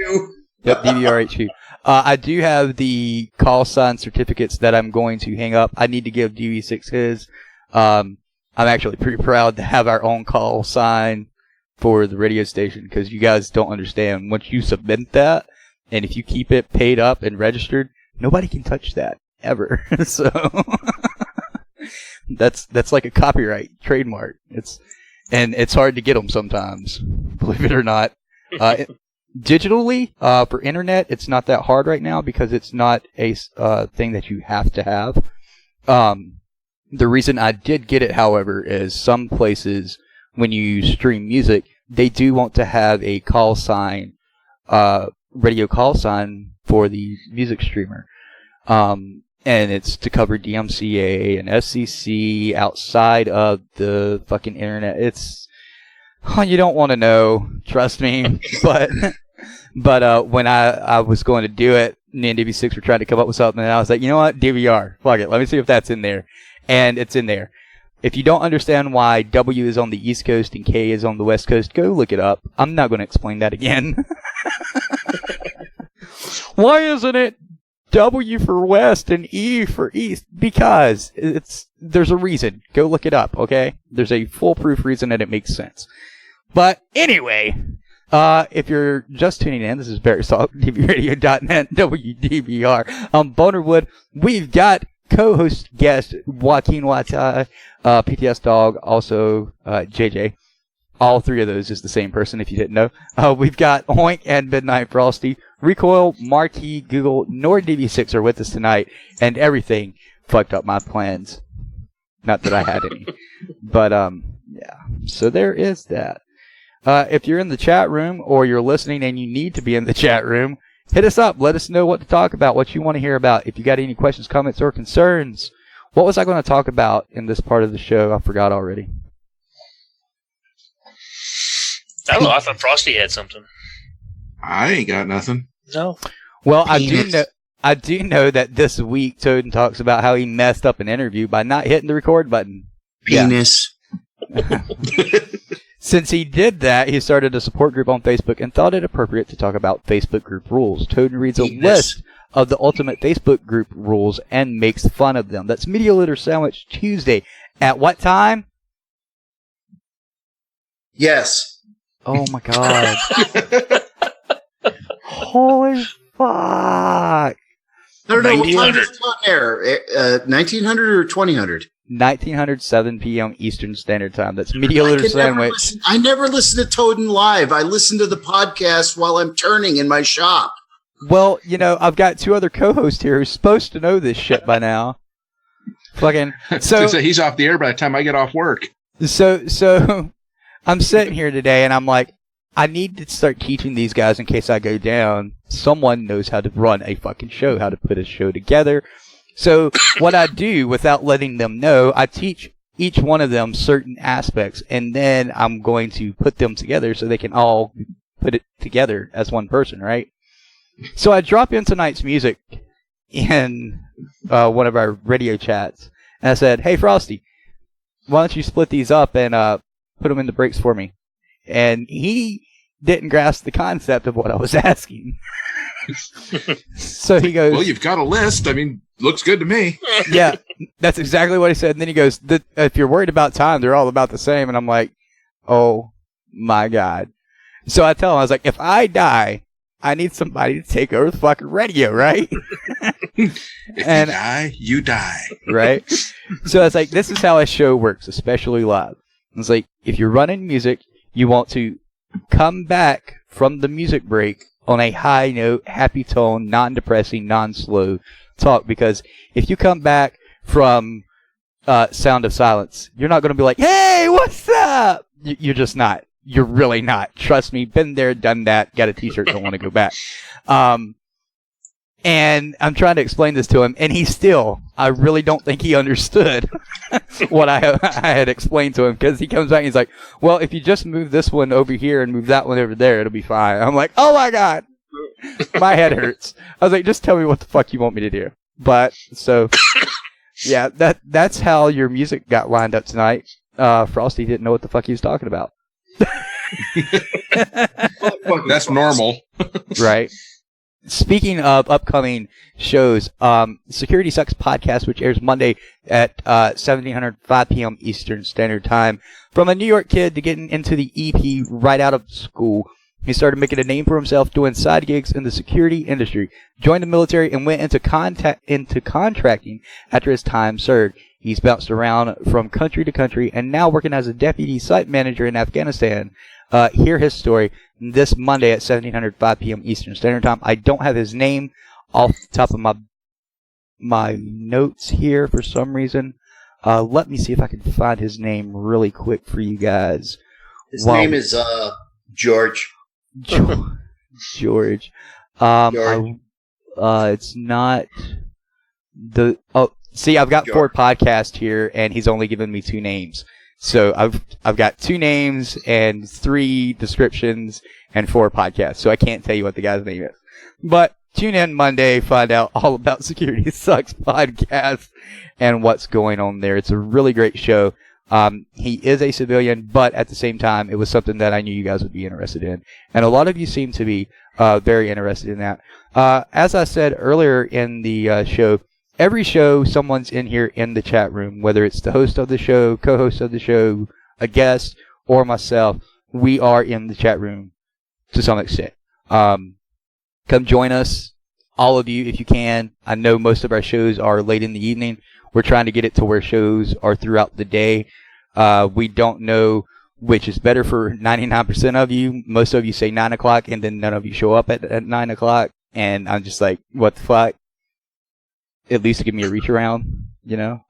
Yep, DVRHQ. I do have the call sign certificates that I'm going to hang up. I need to give DV6 his. I'm actually pretty proud to have our own call sign for the radio station because you guys don't understand. Once you submit that, and if you keep it paid up and registered, nobody can touch that ever. So that's like a copyright trademark. It's hard to get them sometimes, believe it or not. Digitally, for internet, it's not that hard right now because it's not a thing that you have to have. The reason I did get it, however, is some places when you stream music, they do want to have a call sign, radio call sign for the music streamer. And it's to cover DMCA and FCC outside of the fucking internet. It's, you don't want to know, trust me. But when I was going to do it, me and DV6 were trying to come up with something, and I was like, you know what, DVR, fuck it, let me see if that's in there. And it's in there. If you don't understand why W is on the East Coast and K is on the West Coast, go look it up. I'm not going to explain that again. Why isn't it W for West and E for East? Because there's a reason. Go look it up, okay? There's a foolproof reason and it makes sense. But anyway, if you're just tuning in, this is Barracks Talk, DVRadio.net, WDVR. Bonerwood, we've got co-host guest Joaquin Wata, PTSDog, also JJ. All three of those is the same person, if you didn't know. We've got Oink and Midnight Frosty, Recoil, Marquee, Google, nor DV6 are with us tonight, and everything fucked up my plans. Not that I had any. But, yeah. So there is that. If you're in the chat room, or you're listening and you need to be in the chat room, hit us up. Let us know what to talk about, what you want to hear about. If you got any questions, comments, or concerns. What was I going to talk about in this part of the show? I forgot already. I don't know. I thought Frosty had something. I ain't got nothing. No. Well, I do know that this week Toad talks about how he messed up an interview by not hitting the record button. Penis. Yeah. Since he did that, he started a support group on Facebook and thought it appropriate to talk about Facebook group rules. Toad reads a list of the ultimate Facebook group rules and makes fun of them. That's Media Litter Sandwich Tuesday. At what time? Yes. Oh my god. Holy fuck. I don't know what time is it on there. 1900 or 2000? 1900, 7 p.m. Eastern Standard Time. That's Media Litter Sandwich. I never listen to Toadin live. I listen to the podcast while I'm turning in my shop. Well, you know, I've got two other co-hosts here who's supposed to know this shit by now. Fucking so he's off the air by the time I get off work. So I'm sitting here today and I'm like, I need to start teaching these guys in case I go down. Someone knows how to run a fucking show, how to put a show together. So what I do without letting them know, I teach each one of them certain aspects, and then I'm going to put them together so they can all put it together as one person, right? So I drop in tonight's music in one of our radio chats, and I said, hey, Frosty, why don't you split these up and put them in the breaks for me? And he didn't grasp the concept of what I was asking. So he goes, well, you've got a list. I mean, looks good to me. Yeah, that's exactly what he said. And then he goes, if you're worried about time, they're all about the same. And I'm like, oh my God. So I tell him, I was like, if I die, I need somebody to take over the fucking radio, right? If you die, you die. Right? So I was like, this is how a show works, especially live. It's like, if you're running music, you want to come back from the music break on a high note, happy tone, non-depressing, non-slow talk. Because if you come back from Sound of Silence, you're not going to be like, hey, what's up? You're just not. You're really not. Trust me. Been there, done that. Got a t-shirt. Don't want to go back. And I'm trying to explain this to him, and I really don't think he understood what I had explained to him, because he comes back and he's like, well, if you just move this one over here and move that one over there, it'll be fine. I'm like, oh my God. My head hurts. I was like, just tell me what the fuck you want me to do. But, so, yeah, that's how your music got lined up tonight. Frosty didn't know what the fuck he was talking about. That's normal. Right. Speaking of upcoming shows, Security Sucks podcast, which airs Monday at 17:05 p.m. Eastern Standard Time. From a New York kid to getting into the EP right out of school, he started making a name for himself doing side gigs in the security industry, joined the military, and went into contracting after his time served. He's bounced around from country to country and now working as a deputy site manager in Afghanistan. Hear his story this Monday at 17:05 p.m. Eastern Standard Time. I don't have his name off the top of my notes here for some reason. Let me see if I can find his name really quick for you guys. His name is George. George. It's not the. Oh, see, I've got 4 podcasts here, and he's only given me 2 names. So I've got 2 names and 3 descriptions and 4 podcasts. So I can't tell you what the guy's name is. But tune in Monday, find out all about Security Sucks podcast and what's going on there. It's a really great show. He is a civilian, but at the same time, it was something that I knew you guys would be interested in. And a lot of you seem to be very interested in that. As I said earlier in the show, every show, someone's in here in the chat room, whether it's the host of the show, co-host of the show, a guest, or myself. We are in the chat room to some extent. Come join us, all of you, if you can. I know most of our shows are late in the evening. We're trying to get it to where shows are throughout the day. We don't know which is better for 99% of you. Most of you say 9 o'clock, and then none of you show up at 9 o'clock. And I'm just like, what the fuck? At least give me a reach around, you know?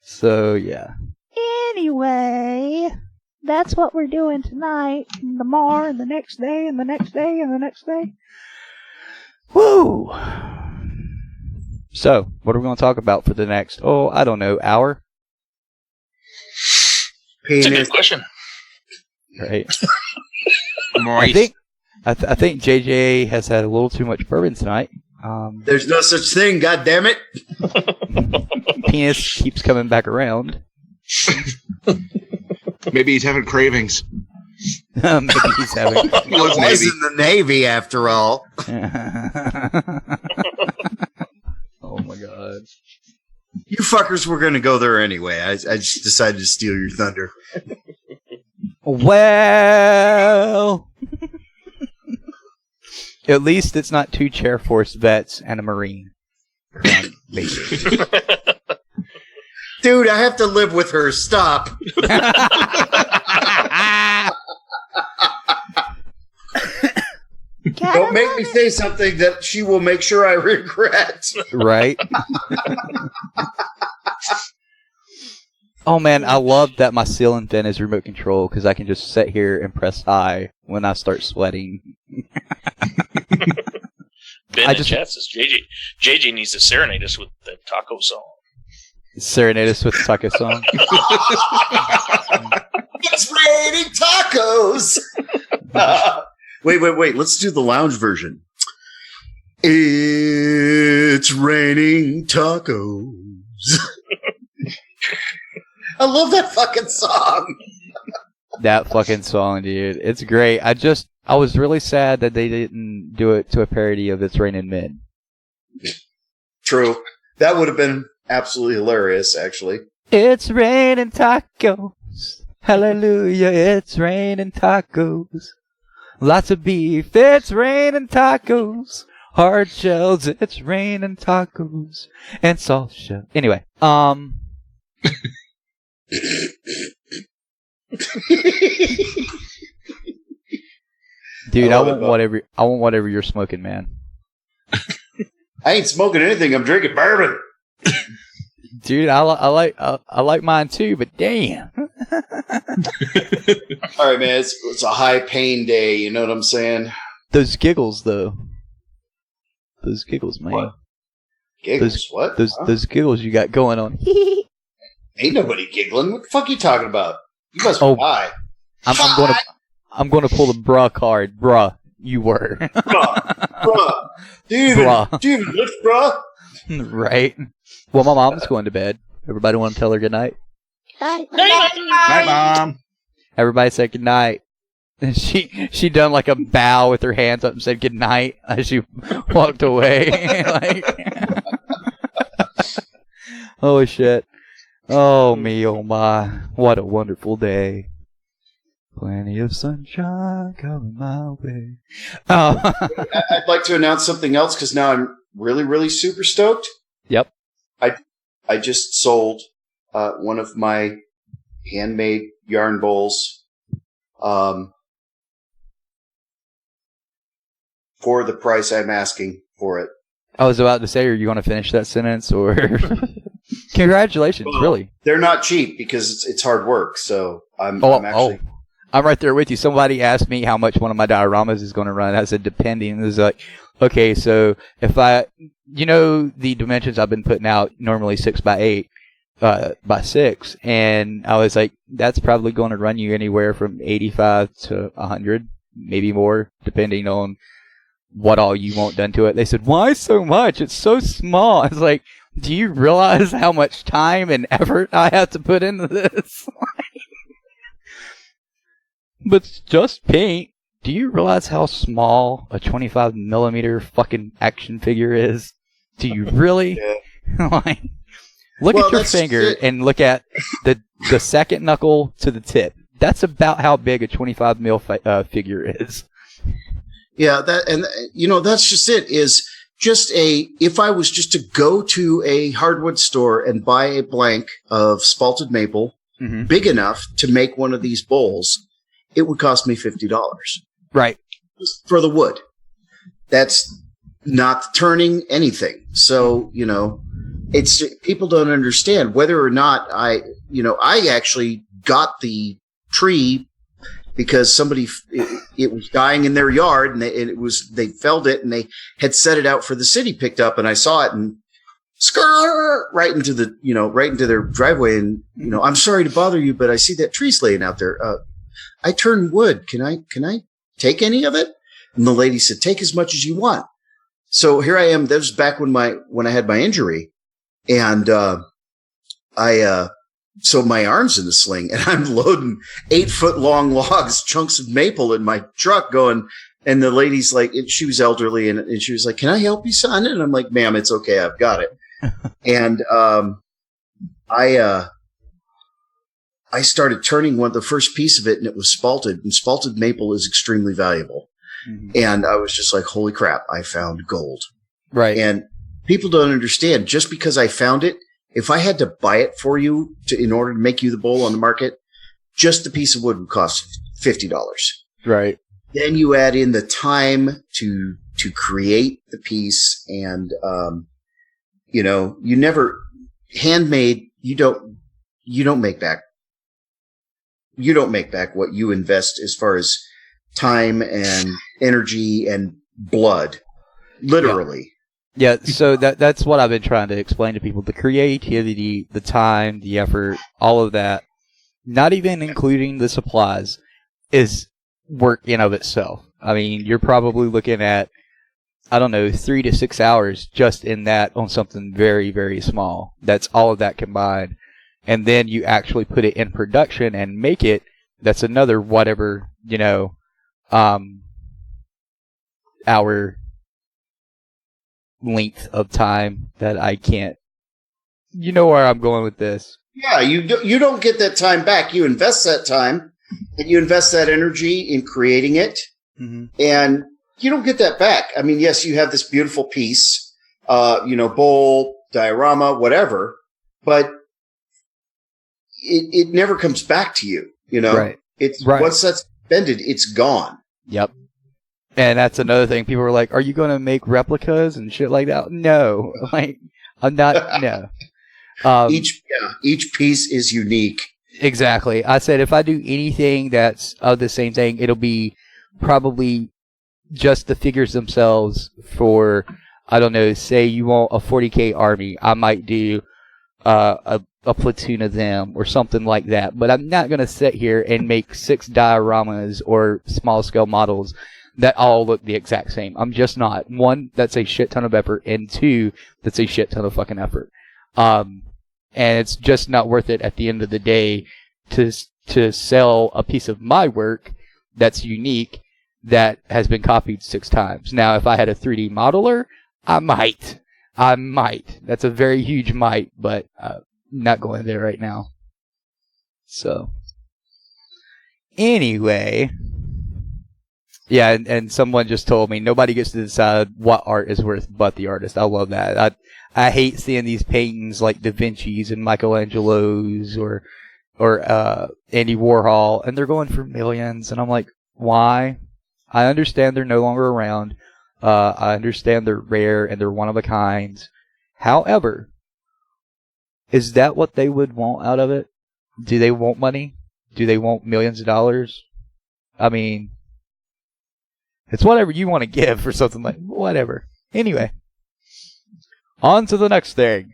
So, yeah. Anyway, that's what we're doing tonight. And tomorrow, and the next day, and the next day, and the next day. Woo! So, what are we going to talk about for the next, I don't know, hour? That's a good question. Right. I think JJ has had a little too much bourbon tonight. There's no such thing, goddammit. Penis keeps coming back around. Maybe he's having cravings. Maybe he's having. He was in the Navy, after all. Oh my god! You fuckers were going to go there anyway. I just decided to steal your thunder. Well, at least it's not 2 Chair Force vets and a Marine. Dude, I have to live with her. Stop. Don't make me say something that she will make sure I regret. Right? Oh man, I love that my ceiling fan is remote control, because I can just sit here and press I when I start sweating. Ben in chat says JJ needs to serenade us with the taco song. Serenade us with the taco song? It's raining tacos! Wait. Let's do the lounge version. It's raining tacos. I love that fucking song. That fucking song, dude. It's great. I was really sad that they didn't do it to a parody of It's Raining Men. True. That would have been absolutely hilarious, actually. It's raining tacos. Hallelujah, it's raining tacos. Lots of beef, it's raining tacos. Hard shells, it's raining tacos. And soft shell. Anyway, dude, I want whatever you're smoking, man. I ain't smoking anything. I'm drinking bourbon. Dude, I like mine too, but damn. All right, man. It's a high pain day. You know what I'm saying? Those giggles, though. Those giggles, man. What? Giggles? What? Those giggles you got going on. Ain't nobody giggling. What the fuck are you talking about? You must be high. I'm gonna pull the bruh card, bruh. You were. Bruh. Dude, look, bruh. Right. Well, my mom's going to bed. Everybody want to tell her good night? Night. Night, Mom. Everybody said good night. And she done like a bow with her hands up and said good night as she walked away. Like, oh shit. Oh me, oh my. What a wonderful day. Plenty of sunshine coming my way. Oh. I'd like to announce something else because now I'm really, really super stoked. Yep. I just sold one of my handmade yarn bowls for the price I'm asking for it. I was about to say, are you going to finish that sentence or? Congratulations, Well, really. They're not cheap because it's hard work. So I'm actually. I'm right there with you. Somebody asked me how much one of my dioramas is going to run. I said, depending. It was like, okay, so if the dimensions I've been putting out, normally 6x8, by 6. And I was like, that's probably going to run you anywhere from 85 to 100, maybe more, depending on what all you want done to it. They said, why so much? It's so small. I was like, do you realize how much time and effort I have to put into this? But it's just paint. Do you realize how small a 25 millimeter fucking action figure is? Do you really? Like, look at your finger and look at the second knuckle to the tip. That's about how big a 25 mil figure is. Yeah, that's just it. Is just if I was just to go to a hardwood store and buy a blank of spalted maple big enough to make one of these bowls, it would cost me $50. Right. For the wood. That's not turning anything. So, it's people don't understand whether or not I actually got the tree because somebody, it was dying in their yard and they felled it and they had set it out for the city picked up and I saw it and right into their driveway. And, I'm sorry to bother you, but I see that tree's laying out there. I turn wood. Can I take any of it? And the lady said, take as much as you want. So here I am. That was back when I had my injury. And, so my arm's in the sling and I'm loading 8-foot long logs, chunks of maple in my truck going. And the lady's like, she was elderly and she was like, can I help you, son? And I'm like, ma'am, it's okay. I've got it. And, I started turning the first piece of it and it was spalted, and spalted maple is extremely valuable. Mm-hmm. And I was just like, holy crap, I found gold. Right. And people don't understand, just because I found it, if I had to buy it for you in order to make you the bowl on the market, just the piece of wood would cost $50. Right. Then you add in the time to create the piece and, you never handmade, you don't make back. You don't make back what you invest as far as time and energy and blood, literally. Yeah, so that's what I've been trying to explain to people. The creativity, the time, the effort, all of that, not even including the supplies, is work in of itself. I mean, you're probably looking at, 3 to 6 hours just in that on something very, very small. That's all of that combined. And then you actually put it in production and make it, that's another whatever, hour length of time that I can't. You know where I'm going with this. Yeah, you don't get that time back. You invest that time and you invest that energy in creating it, and you don't get that back. I mean, yes, you have this beautiful piece, bowl, diorama, whatever, but it never comes back to you, Right. It's once that's expended, it's gone. Yep. And that's another thing. People were like, are you going to make replicas and shit like that? No. Like, I'm not, no. Each piece is unique. Exactly. I said if I do anything that's of the same thing, it'll be probably just the figures themselves for, I don't know, say you want a 40K army, I might do a platoon of them or something like that. But I'm not going to sit here and make 6 dioramas or small scale models that all look the exact same. I'm just not. 1, that's a shit ton of effort, and 2, that's a shit ton of fucking effort. And it's just not worth it at the end of the day to sell a piece of my work that's unique that has been copied 6 times. Now, if I had a 3D modeler, I might. That's a very huge might, but not going there right now. So, anyway, yeah, and someone just told me nobody gets to decide what art is worth but the artist. I love that. I hate seeing these paintings like Da Vinci's and Michelangelo's or Andy Warhol, and they're going for millions, and I'm like, why? I understand they're no longer around. I understand they're rare and they're one of a kind. However, is that what they would want out of it? Do they want money? Do they want millions of dollars? I mean, it's whatever you want to give for something like whatever. Anyway, on to the next thing.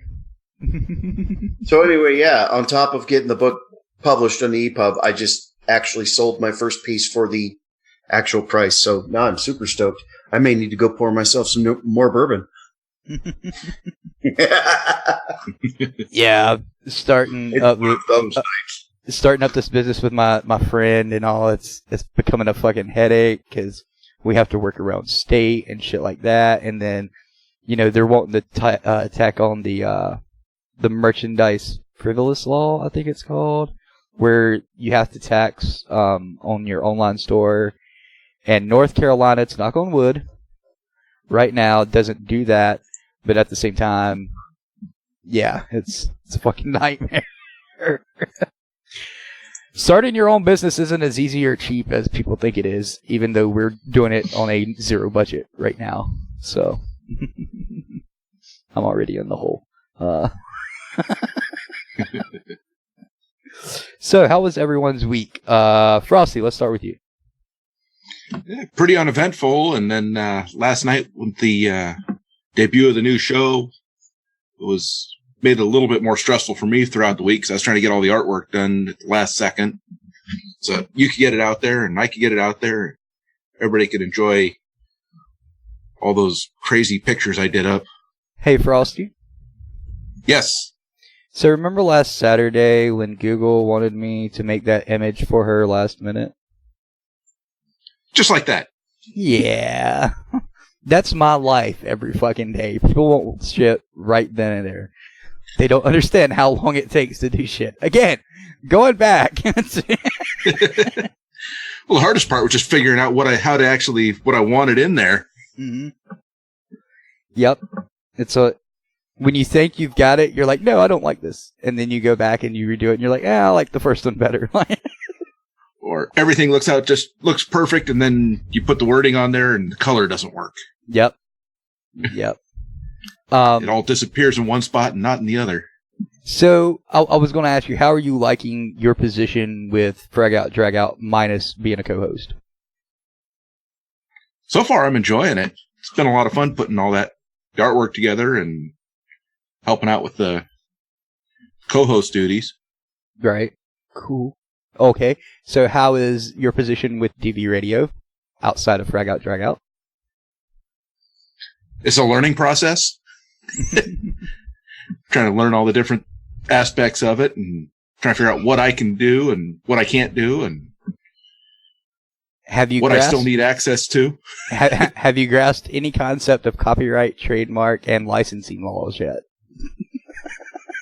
So anyway, yeah, on top of getting the book published on the EPUB, I just actually sold my first piece for the actual price. So now I'm super stoked. I may need to go pour myself some more bourbon. Yeah, starting up this business with my friend and all. It's becoming a fucking headache because we have to work around state and shit like that. And then, you know, they're wanting to tack on the merchandise frivolous law, I think it's called, where you have to tax on your online store. And North Carolina, to knock on wood, right now doesn't do that. But at the same time, yeah, it's a fucking nightmare. Starting your own business isn't as easy or cheap as people think it is, even though we're doing it on a 0 budget right now. So, I'm already in the hole. So, how was everyone's week? Frosty, let's start with you. Yeah, pretty uneventful. And then last night with the debut of the new show, it was made it a little bit more stressful for me throughout the week because I was trying to get all the artwork done at the last second. So you could get it out there and I could get it out there. Everybody could enjoy all those crazy pictures I did up. Hey, Frosty. Yes. So remember last Saturday when Google wanted me to make that image for her last minute? Just like that. Yeah. That's my life every fucking day. People want shit right then and there. They don't understand how long it takes to do shit. Again, going back. Well, the hardest part was just figuring out what I wanted in there. Mm-hmm. Yep. When you think you've got it, you're like, no, I don't like this. And then you go back and you redo it and you're like, I like the first one better. Or everything looks perfect, and then you put the wording on there, and the color doesn't work. Yep. It all disappears in one spot and not in the other. So I was going to ask you, how are you liking your position with Frag Out Drag Out minus being a co-host? So far, I'm enjoying it. It's been a lot of fun putting all the artwork together and helping out with the co-host duties. Right. Cool. Okay, so how is your position with DV Radio outside of Frag Out Drag Out? It's a learning process. Trying to learn all the different aspects of it and trying to figure out what I can do and what I can't do and what I still need access to. Have you grasped any concept of copyright, trademark, and licensing laws yet?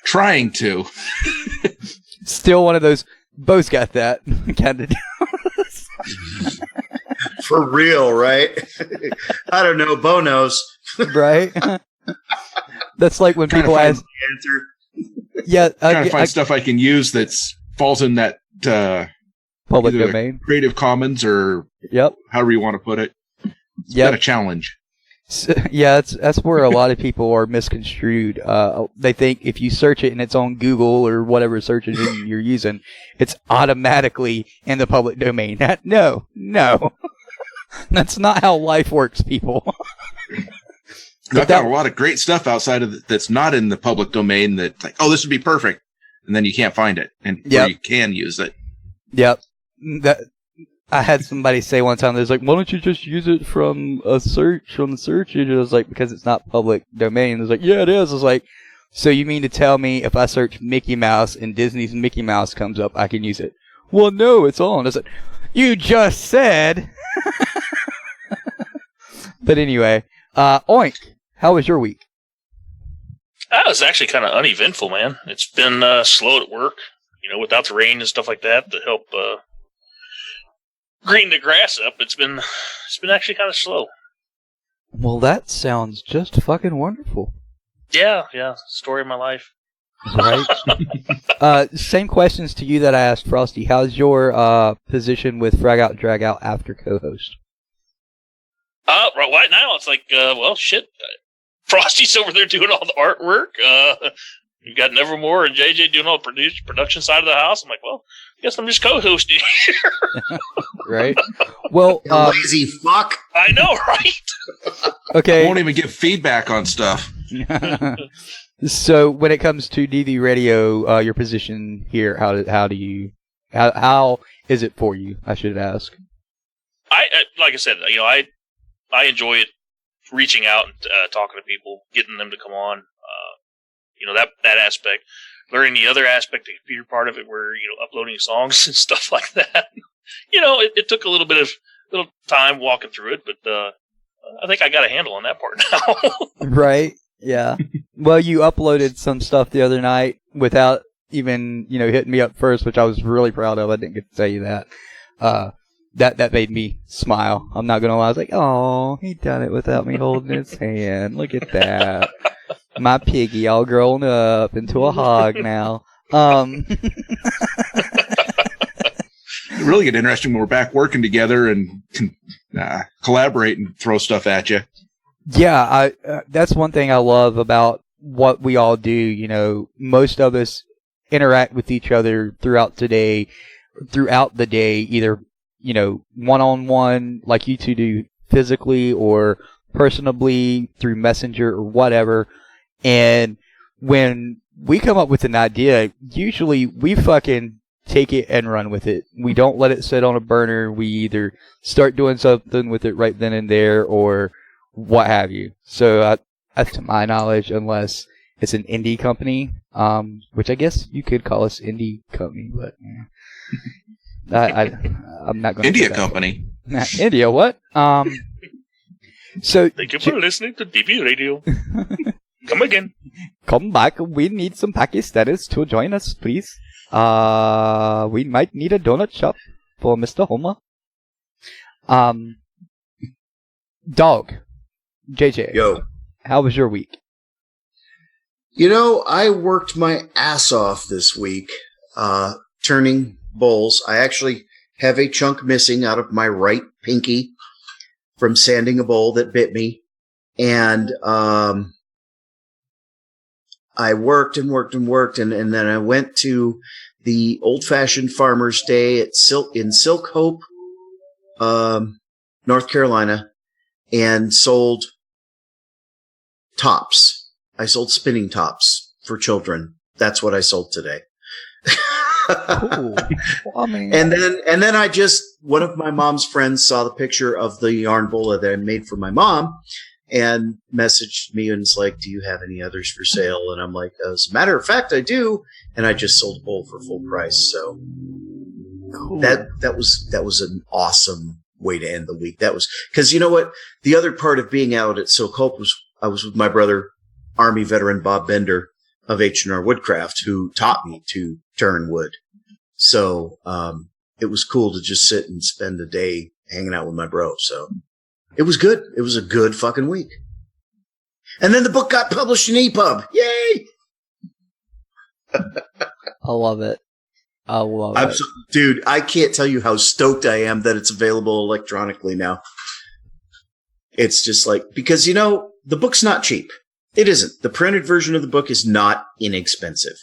Trying to. Still one of those... Bo's got that kind of. For real, right? I don't know. Bo knows, right? That's like when people ask. Yeah, trying to find stuff I can use that falls in that public domain, Creative Commons, or however you want to put it. It's been a challenge. Yeah, that's where a lot of people are misconstrued. They think if you search it and it's on Google or whatever search engine you're using, it's automatically in the public domain. No. That's not how life works, people. I've got a lot of great stuff outside of that's not in the public domain that's like, oh, this would be perfect. And then you can't find it. And or you can use it. Yep. I had somebody say one time, there's like, why don't you just use it from a search on the search engine? I was like, because it's not public domain. It's like, yeah, it is. I was like, so you mean to tell me if I search Mickey Mouse and Disney's Mickey Mouse comes up, I can use it? Well, no, it's on. I said, you just said. But anyway, Oink, how was your week? That was actually kind of uneventful, man. It's been slow at work, without the rain and stuff like that to help green the grass up. It's been actually kind of slow. Well, that sounds just fucking wonderful. Yeah, story of my life. Right. Same questions to you that I asked Frosty. How's your position with Frag Out Drag Out after co-host? Right now it's like, well, shit. Frosty's over there doing all the artwork. You've got Nevermore and JJ doing all the production side of the house. I'm like, well, I guess I'm just co-hosting here. Right. Well, lazy fuck. I know, right? Okay. I won't even give feedback on stuff. So when it comes to DV Radio, your position here, how is it for you? I should ask. I like I said, I enjoy it, reaching out and talking to people, getting them to come on. That aspect. Learning the other aspect, the computer part of it, where uploading songs and stuff like that. It took a little time walking through it, but I think I got a handle on that part now. Right? Yeah. Well, you uploaded some stuff the other night without even hitting me up first, which I was really proud of. I didn't get to tell you that. That made me smile. I'm not gonna lie. I was like, oh, he done it without me holding his hand. Look at that. My piggy all grown up into a hog now. It really get interesting when we're back working together and can collaborate and throw stuff at you. Yeah, that's one thing I love about what we all do. Most of us interact with each other throughout the day, either one-on-one like you two do physically or personably through Messenger or whatever. And when we come up with an idea, usually we fucking take it and run with it. We don't let it sit on a burner. We either start doing something with it right then and there or what have you. So that's to my knowledge, unless it's an indie company, which I guess you could call us indie company, but I'm not going to. India company. India, what? So thank you for listening to DV Radio. Come again. Come back. We need some Pakistanis to join us, please. We might need a donut shop for Mr. Homer. Dog. JJ. Yo. How was your week? I worked my ass off this week, turning bowls. I actually have a chunk missing out of my right pinky from sanding a bowl that bit me. And, I worked and worked and worked, and then I went to the old-fashioned Farmer's Day in Silk Hope, North Carolina, and sold tops. I sold spinning tops for children. That's what I sold today. Cool. Well, I mean, and then one of my mom's friends saw the picture of the yarn bola that I made for my mom, and messaged me and was like, do you have any others for sale? And I'm like, as a matter of fact, I do. And I just sold a bowl for full price. So cool. That was an awesome way to end the week. That was because you know what? The other part of being out at Silk Hope was I was with my brother, Army veteran Bob Bender of H&R Woodcraft, who taught me to turn wood. So it was cool to just sit and spend a day hanging out with my bro. So it was good. It was a good fucking week. And then the book got published in EPUB. Yay! I love it. I love it. Dude, I can't tell you how stoked I am that it's available electronically now. It's just like, because, the book's not cheap. It isn't. The printed version of the book is not inexpensive.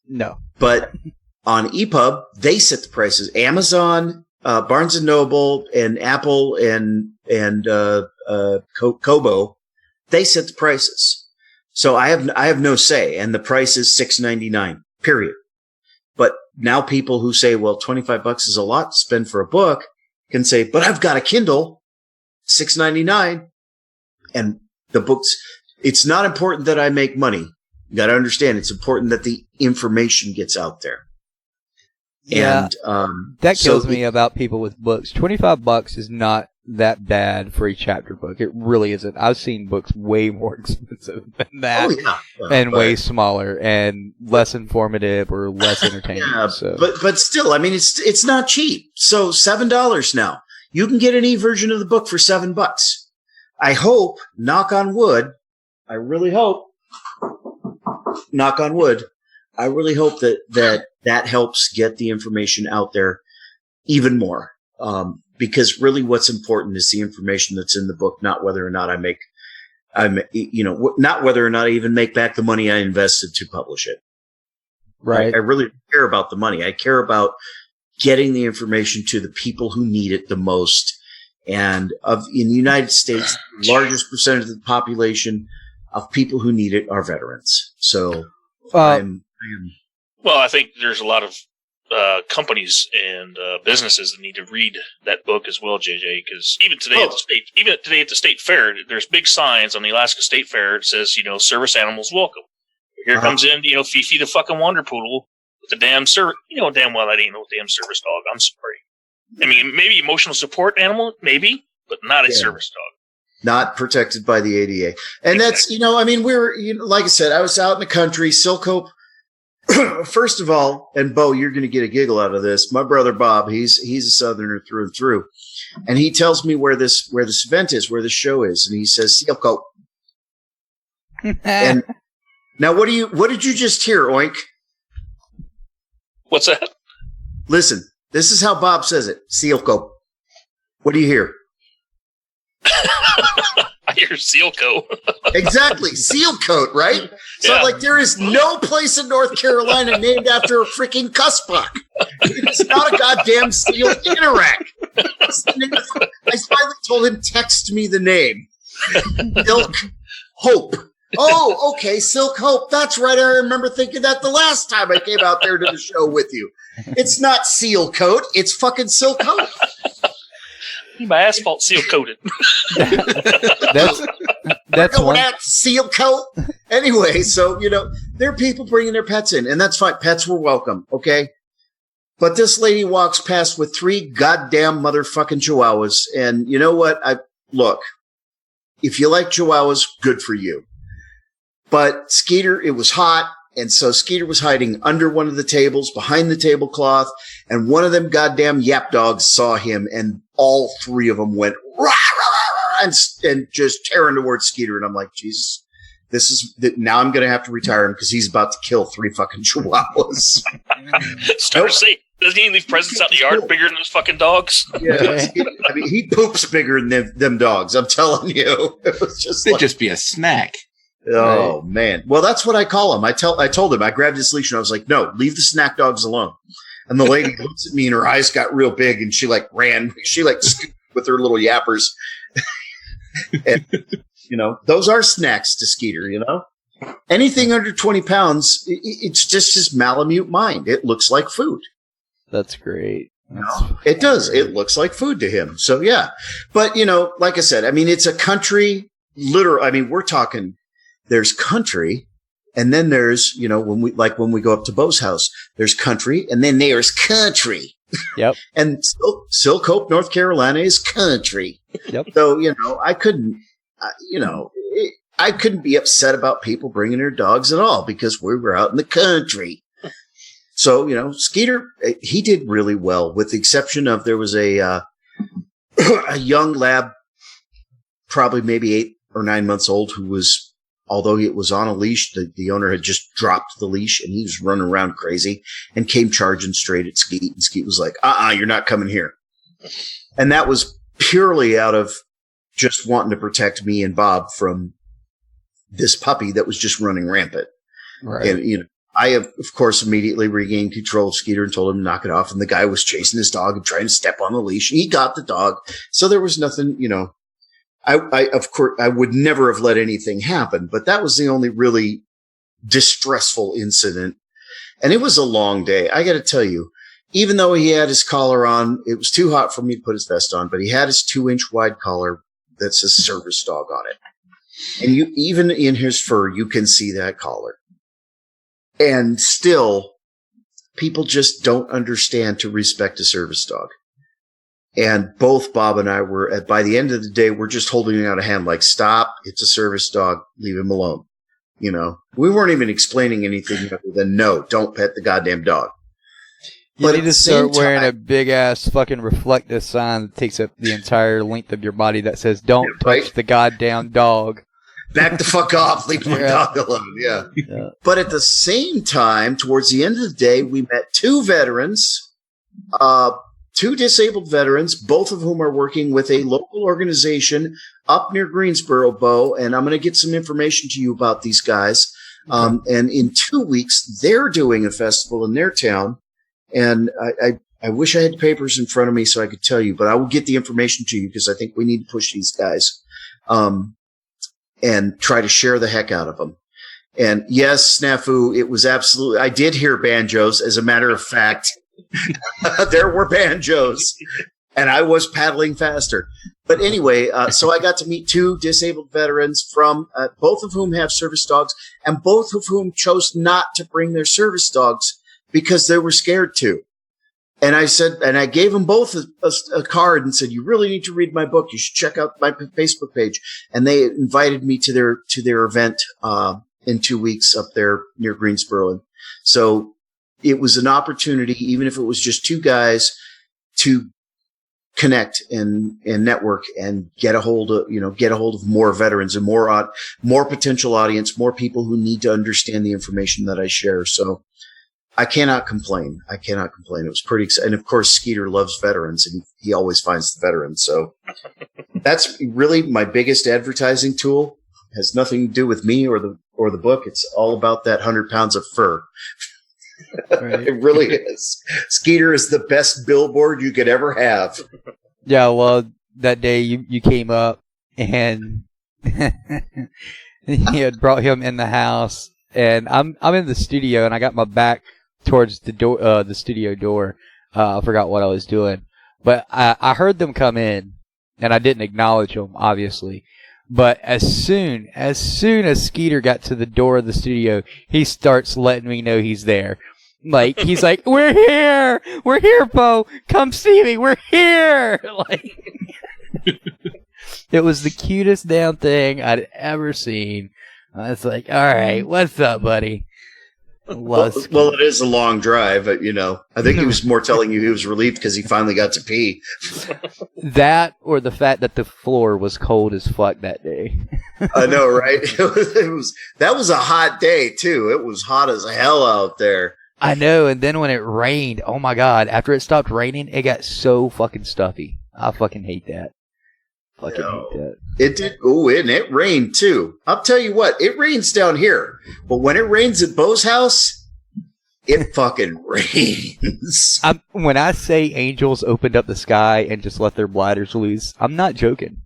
No. But on EPUB, they set the prices. Amazon, Barnes & Noble, and Apple, and Kobo, they set the prices. So I have no say, and the price is $6.99, period. But now people who say, well, $25 is a lot to spend for a book can say, but I've got a Kindle, $6.99, and the books. It's not important that I make money. You got to understand, it's important that the information gets out there. Yeah, and that kills me about people with books. $25 is not that bad for a chapter book. It really isn't. I've seen books way more expensive than that, and way smaller and less informative or less entertaining. Yeah, so. but still, I mean, it's not cheap. So $7 now. You can get an e-version of the book for $7. I hope, knock on wood, I really hope, knock on wood, I really hope that helps get the information out there even more. Because really what's important is the information that's in the book, not whether or not not whether or not I even make back the money I invested to publish it. Right. I really care about the money. I care about getting the information to the people who need it the most. And in the United States, the largest percentage of the population of people who need it are veterans. So Well, I think there's a lot of companies and businesses that need to read that book as well, JJ. Because even today at the state fair, there's big signs on the Alaska State Fair. It says, service animals welcome. Here comes in, Fifi the fucking Wonder Poodle with the damn service. You know damn well that ain't no damn service dog. I'm sorry. I mean, maybe emotional support animal, maybe, but not a service dog. Not protected by the ADA. And that's, like I said, I was out in the country, Silcope. First of all, and Bo, you're going to get a giggle out of this. My brother Bob, he's a Southerner through and through, and he tells me where this event is, where this show is, and he says Silcope. And now, what did you just hear, Oink? What's that? Listen, this is how Bob says it. Silcope. What do you hear? I hear seal coat. Exactly. Seal coat, right? So there is no place in North Carolina named after a freaking cussbuck. It's not a goddamn seal interact. I finally told him, text me the name. Silk Hope. Oh, okay. Silk Hope. That's right. I remember thinking that the last time I came out there to the show with you. It's not seal coat. It's fucking Silk Hope. My asphalt seal coated. That's one. Seal coat. Anyway, so there are people bringing their pets in, and that's fine. Pets were welcome, okay. But this lady walks past with 3 goddamn motherfucking chihuahuas, and you know what? Look, if you like chihuahuas, good for you. But Skeeter, it was hot. And so Skeeter was hiding under one of the tables, behind the tablecloth, and one of them goddamn yap dogs saw him, and all 3 of them went rah, rah, rah, rah, and just tearing towards Skeeter. And I'm like, Jesus, now I'm going to have to retire him because he's about to kill 3 fucking chihuahuas. Doesn't he leave presents out in the yard bigger than those fucking dogs? Yeah, I mean, he poops bigger than them dogs. I'm telling you, it was just just be a snack. Oh, man. Well, that's what I call them. I told him, I grabbed his leash and I was like, no, leave the snack dogs alone. And the lady looks at me and her eyes got real big and she ran. She scooped with her little yappers. And, those are snacks to Skeeter, Anything under 20 pounds, it's just his Malamute mind. It looks like food. That's great. It does. It looks like food to him. So, yeah. But, like I said, I mean, it's a country, we're talking. There's country, and then there's, when we go up to Bo's house, there's country, and then there's country. Yep. And Silcope, North Carolina is country. Yep. So, I couldn't be upset about people bringing their dogs at all because we were out in the country. So, Skeeter, he did really well, with the exception of there was a young lab, probably maybe 8 or 9 months old, who was, although it was on a leash, the owner had just dropped the leash and he was running around crazy and came charging straight at Skeet. And Skeet was like, you're not coming here. And that was purely out of just wanting to protect me and Bob from this puppy that was just running rampant. Right. And, I have, of course, immediately regained control of Skeeter and told him to knock it off. And the guy was chasing his dog and trying to step on the leash. And he got the dog. So there was nothing, of course, I would never have let anything happen. But that was the only really distressful incident. And it was a long day. I got to tell you, even though he had his collar on, it was too hot for me to put his vest on. But he had his 2-inch wide collar that says service dog on it. And even in his fur, you can see that collar. And still, people just don't understand to respect a service dog. And both Bob and I were, by the end of the day, we're just holding out a hand like, stop, it's a service dog, leave him alone. We weren't even explaining anything other than, no, don't pet the goddamn dog. You need to start wearing a big-ass fucking reflective sign that takes up the entire length of your body that says, don't touch the goddamn dog. Back the fuck off. Leave my dog alone. Yeah. But at the same time, towards the end of the day, we met 2 veterans, 2 disabled veterans, both of whom are working with a local organization up near Greensboro, Bo. And I'm going to get some information to you about these guys. And in 2 weeks, they're doing a festival in their town. And I wish I had papers in front of me so I could tell you, but I will get the information to you because I think we need to push these guys. And try to share the heck out of them. And yes, Snafu, it was absolutely, I did hear banjos. As a matter of fact, there were banjos and I was paddling faster. But anyway, so I got to meet 2 disabled veterans from both of whom have service dogs and both of whom chose not to bring their service dogs because they were scared to. And I said, and I gave them both a card and said, you really need to read my book. You should check out my Facebook page. And they invited me to their event, in 2 weeks up there near Greensboro. And so it was an opportunity, even if it was just 2 guys, to connect and network and get a hold of more veterans and more potential audience, more people who need to understand the information that I share. So I cannot complain. It was pretty exciting. And of course, Skeeter loves veterans and he always finds the veterans. So that's really my biggest advertising tool. It has nothing to do with me or the book. It's all about that 100 pounds of fur. Right. It really is. Skeeter is the best billboard you could ever have. Yeah. Well, that day you came up and he had brought him in the house and I'm in the studio and I got my back towards the door, the studio door. I forgot what I was doing, but I heard them come in, and I didn't acknowledge them, obviously. But as soon as Skeeter got to the door of the studio, he starts letting me know he's there. Like he's like, "We're here, Bo. Come see me. We're here." Like it was the cutest damn thing I'd ever seen. I was like, "All right, what's up, buddy?" Well, it is a long drive, but, I think he was more telling you he was relieved because he finally got to pee. That or the fact that the floor was cold as fuck that day. I know, right? That was a hot day, too. It was hot as hell out there. I know, and then when it rained, oh my God, after it stopped raining, it got so fucking stuffy. I fucking hate that. Hate that. It did. Oh, and it rained too. I'll tell you what, it rains down here, but when it rains at Bo's house, it fucking rains. When I say angels opened up the sky and just let their bladders loose, I'm not joking.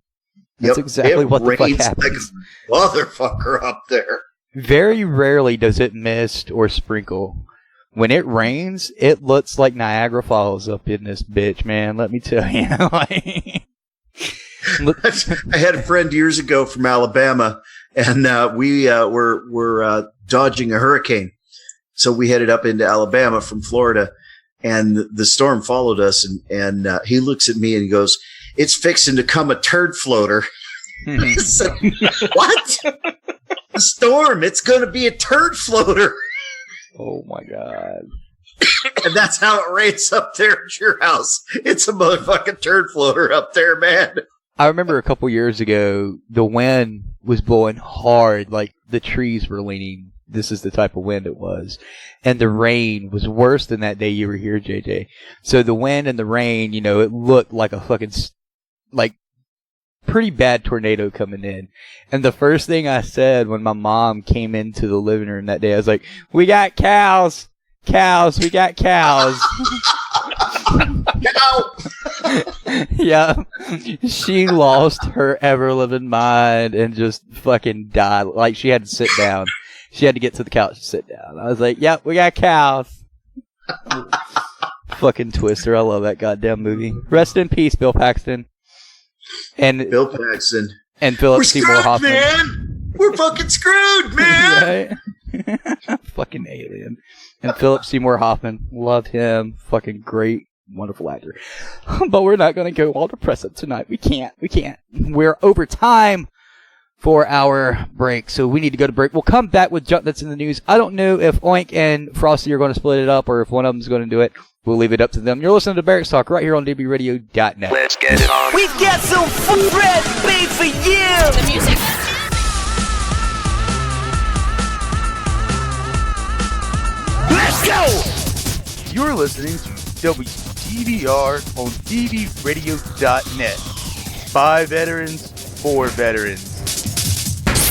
That's exactly what the fuck happens. Like a motherfucker up there. Very rarely does it mist or sprinkle. When it rains, it looks like Niagara Falls up in this bitch, man. Let me tell you. I had a friend years ago from Alabama, and we were dodging a hurricane. So we headed up into Alabama from Florida, and the storm followed us. And he looks at me and he goes, "It's fixing to come a turd floater." I said, "What? The storm? It's going to be a turd floater." Oh my God. And that's how it rains up there at your house. It's a motherfucking turd floater up there, man. I remember a couple years ago, the wind was blowing hard, like the trees were leaning. This is the type of wind it was. And the rain was worse than that day you were here, JJ. So the wind and the rain, it looked like a fucking, like pretty bad tornado coming in. And the first thing I said when my mom came into the living room that day, I was like, "We got cows. Cows. We got cows." Yeah. She lost her ever-living mind and just fucking died. Like, she had to sit down. She had to get to the couch to sit down. I was like, "Yep, we got cows." Fucking Twister. I love that goddamn movie. Rest in peace, Bill Paxton. And Bill Paxton. And Philip We're Seymour screwed, Hoffman. man! We're fucking screwed, man! Right? Fucking alien. And Philip Seymour Hoffman. Love him. Fucking great, wonderful actor. But we're not going to go all depressive tonight. We can't. We're over time for our break, so we need to go to break. We'll come back with junk that's in the news. I don't know if Oink and Frosty are going to split it up or if one of them is going to do it. We'll leave it up to them. You're listening to Barracks Talk right here on dbradio.net. Let's get it on. We've got some food made for you. The music. Let's go. You're listening to WDVR on dbradio.net. By veterans, for veterans.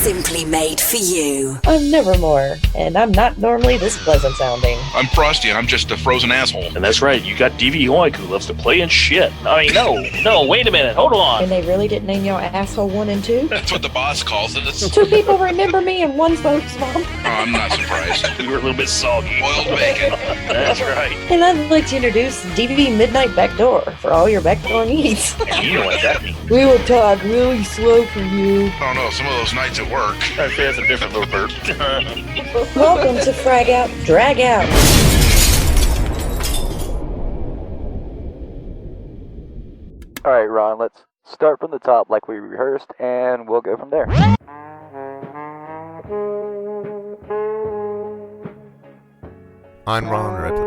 Simply made for you. I'm Nevermore, and I'm not normally this pleasant sounding. I'm Frosty, and I'm just a frozen asshole. And that's right, you got DV Oink who loves to play and shit. I mean, no, wait a minute, hold on. And they really didn't name y'all asshole 1 and 2? That's what the boss calls us. 2 people remember me and 1's folks, Mom. Oh, I'm not surprised. We were a little bit soggy. Boiled bacon. That's right. And I'd like to introduce DV Midnight Backdoor for all your backdoor needs. You know what that means. We will talk really slow for you. I don't know, some of those nights at work. I'd say that's a different little bird. Welcome to Frag Out, Drag Out. All right, Ron, let's start from the top like we rehearsed, and we'll go from there. I'm Ron Ripley.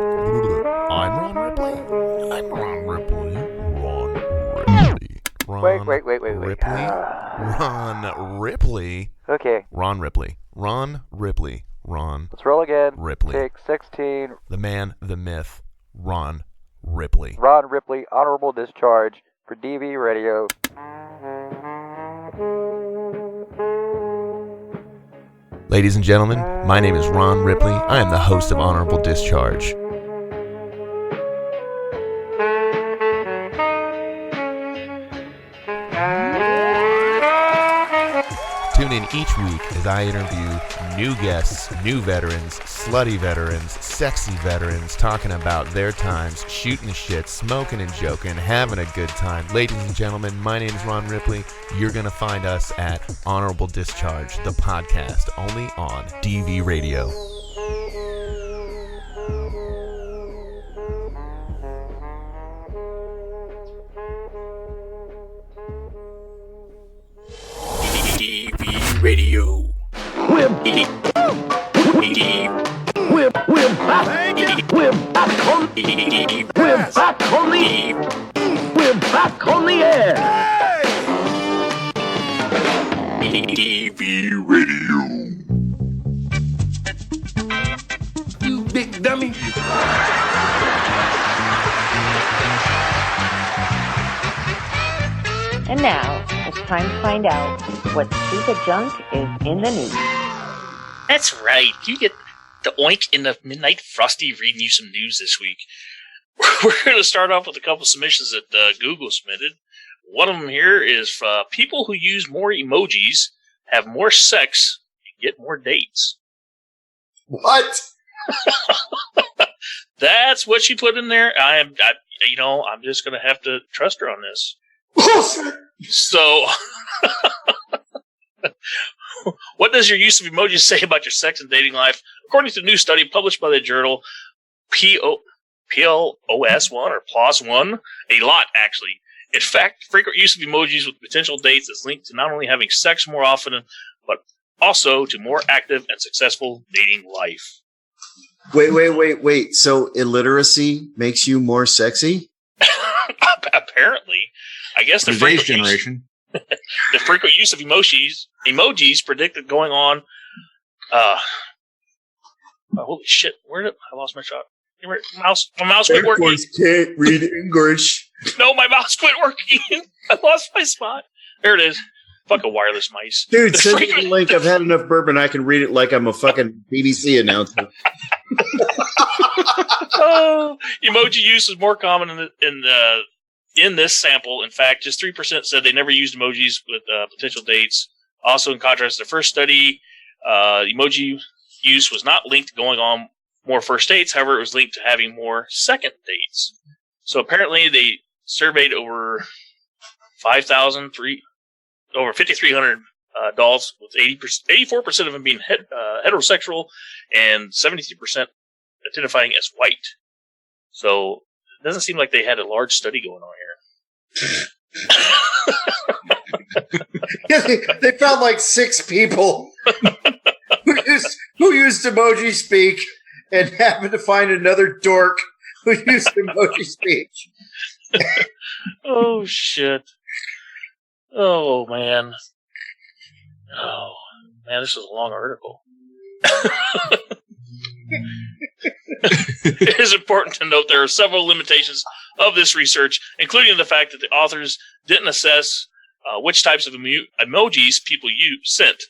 I'm Ron Ripley. I'm Ron Ripley. Ron Ripley. Wait. Ripley. Ron Ripley. Okay. Ron Ripley. Ron Ripley. Ron. Let's roll again. Ripley. Take 16. The man, the myth, Ron Ripley. Ron Ripley, honorable discharge for DV Radio. Ladies and gentlemen, my name is Ron Ripley. I am the host of Honorable Discharge. Tune in each week as I interview new guests, new veterans, slutty veterans, sexy veterans, talking about their times, shooting the shit, smoking and joking, having a good time. Ladies and gentlemen, my name is Ron Ripley. You're going to find us at Honorable Discharge, the podcast, only on DV Radio. DV Radio. We're back on the air. DV Radio. You big dummy. And now, it's time to find out what stupid junk is in the news. That's right. You get the Oink in the Midnight Frosty reading you some news this week. We're going to start off with a couple submissions that Google submitted. One of them here is people who use more emojis have more sex and get more dates. What? That's what she put in there. I'm just going to have to trust her on this. So, what does your use of emojis say about your sex and dating life? According to a new study published by the journal PLOS1 or PLOS1, a lot actually. In fact, frequent use of emojis with potential dates is linked to not only having sex more often, but also to more active and successful dating life. Wait. So illiteracy makes you more sexy? Apparently. I guess the Today's generation. The frequent use of emojis predicted going on. Holy shit! Where did I lost my shot? My mouse quit working. Can't read English. No, my mouse quit working. I lost my spot. There it is. Fucking wireless mice. Dude, send me the link. I've had enough bourbon. I can read it like I'm a fucking BBC announcer. Emoji use is more common in this sample. In fact, just 3% said they never used emojis with potential dates. Also, in contrast to the first study, emoji use was not linked to going on more first dates. However, it was linked to having more second dates. So apparently, they surveyed over 5,300 adults, with 84% of them being heterosexual and 72% identifying as white. So it doesn't seem like they had a large study going on here. They found like 6 people who used emoji speak and happened to find another dork who used emoji speech. Oh, shit. Oh, man. This is a long article. It is important to note there are several limitations of this research, including the fact that the authors didn't assess which types of emojis people sent.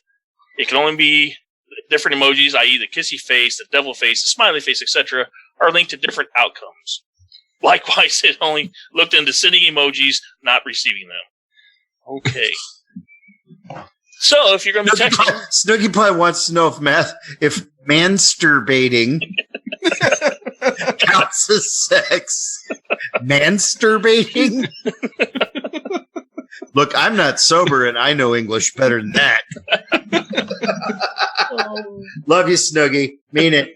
It can only be different emojis, i.e. the kissy face, the devil face, the smiley face, etc., are linked to different outcomes. Likewise, it only looked into sending emojis, not receiving them. Okay. So, if you're going to be texting... Snooki probably wants to know if masturbating counts as sex. Masturbating? Look, I'm not sober and I know English better than that. Love you, Snoogie. Mean it.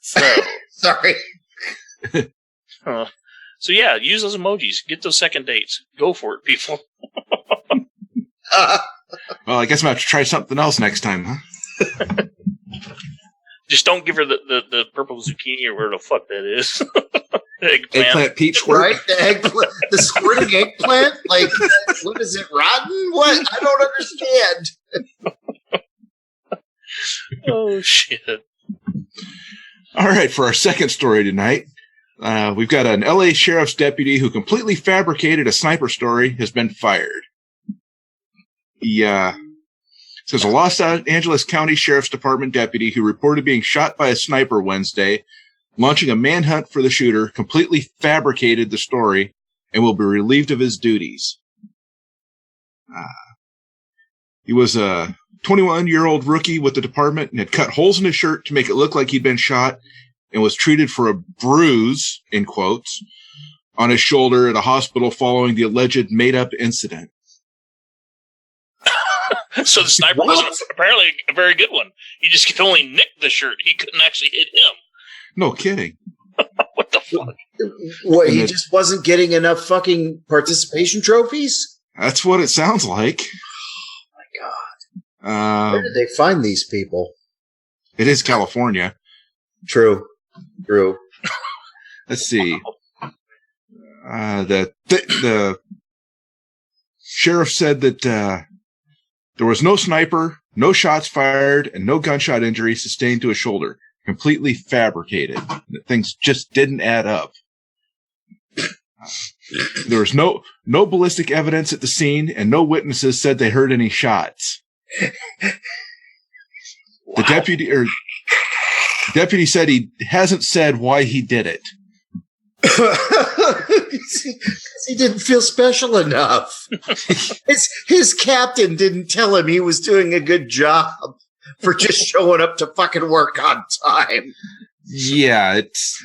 Sorry. So yeah, use those emojis. Get those second dates. Go for it, people. Well, I guess I'm going to have to try something else next time, huh? Just don't give her the purple zucchini or whatever the fuck that is. Eggplant peach work. Right? The eggplant, the squirting eggplant? Like, what is it, rotten? What? I don't understand. Oh, shit. All right, for our second story tonight, we've got an L.A. sheriff's deputy who completely fabricated a sniper story has been fired. He says a Los Angeles County Sheriff's Department deputy who reported being shot by a sniper Wednesday, launching a manhunt for the shooter, completely fabricated the story and will be relieved of his duties. He was a 21-year-old rookie with the department and had cut holes in his shirt to make it look like he'd been shot and was treated for a bruise, in quotes, on his shoulder at a hospital following the alleged made-up incident. So the sniper wasn't apparently a very good one. He just could only nick the shirt. He couldn't actually hit him. No kidding. What the fuck? What, he just wasn't getting enough fucking participation trophies? That's what it sounds like. Oh my God. Where did they find these people? It is California. True. Let's see. The sheriff said that there was no sniper, no shots fired, and no gunshot injury sustained to his shoulder. Completely fabricated. Things just didn't add up. There was no ballistic evidence at the scene, and no witnesses said they heard any shots. Wow. The deputy said he hasn't said why he did it. He didn't feel special enough. His captain didn't tell him he was doing a good job for just showing up to fucking work on time. Yeah, it's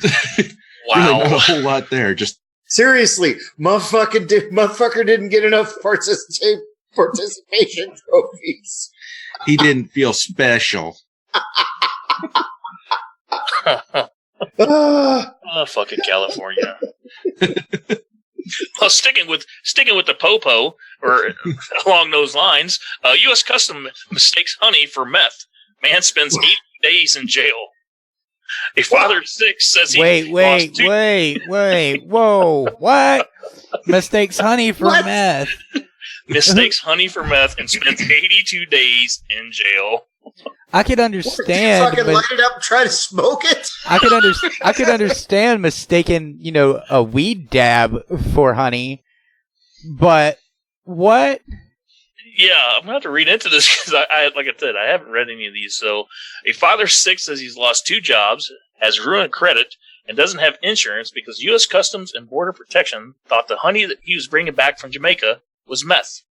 wow. Really not a whole lot there. Just seriously, motherfucker didn't get enough participation trophies. He didn't feel special. Fucking California. Well, sticking with the popo, or along those lines, U.S. Custom mistakes honey for meth. Man spends 8 days in jail. A father of 6 says he Wait, whoa, what? Mistakes honey for meth. Mistakes honey for meth and spends 82 days in jail. I could understand. Fucking light it up and try to smoke it. I could understand mistaking, a weed dab for honey, but what? Yeah, I'm gonna have to read into this because I like I said, I haven't read any of these. So, a father 6 says he's lost 2 jobs, has ruined credit, and doesn't have insurance because U.S. Customs and Border Protection thought the honey that he was bringing back from Jamaica was meth.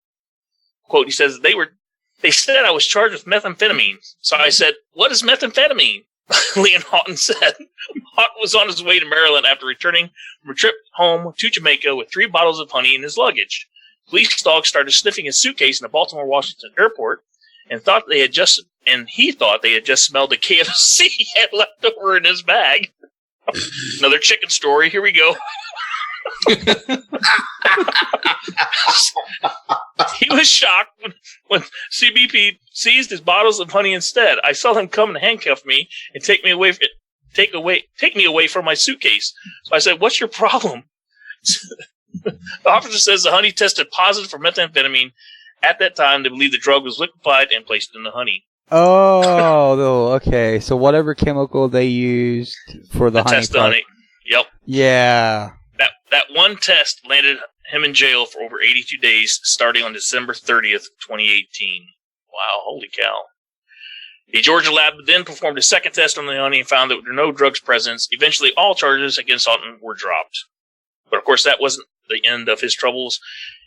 Quote: he says they said I was charged with methamphetamine. So I said, "What is methamphetamine?" Leon Houghton said. Houghton was on his way to Maryland after returning from a trip home to Jamaica with 3 bottles of honey in his luggage. Police dogs started sniffing his suitcase in the Baltimore-Washington airport and he thought they had just smelled the KFC he had left over in his bag. Another chicken story. Here we go. He was shocked when CBP seized his bottles of honey instead. I saw him come and handcuff me and take me away from my suitcase. So I said, "What's your problem?" The officer says the honey tested positive for methamphetamine. At that time, they believed the drug was liquefied and placed in the honey. Oh, okay. So whatever chemical they used for the honey. Test the honey. Yep. Yeah. That one test landed him in jail for over 82 days, starting on December 30th, 2018. Wow, holy cow. The Georgia lab then performed a second test on the honey and found that there were no drugs present. Eventually, all charges against Houghton were dropped. But of course, that wasn't the end of his troubles.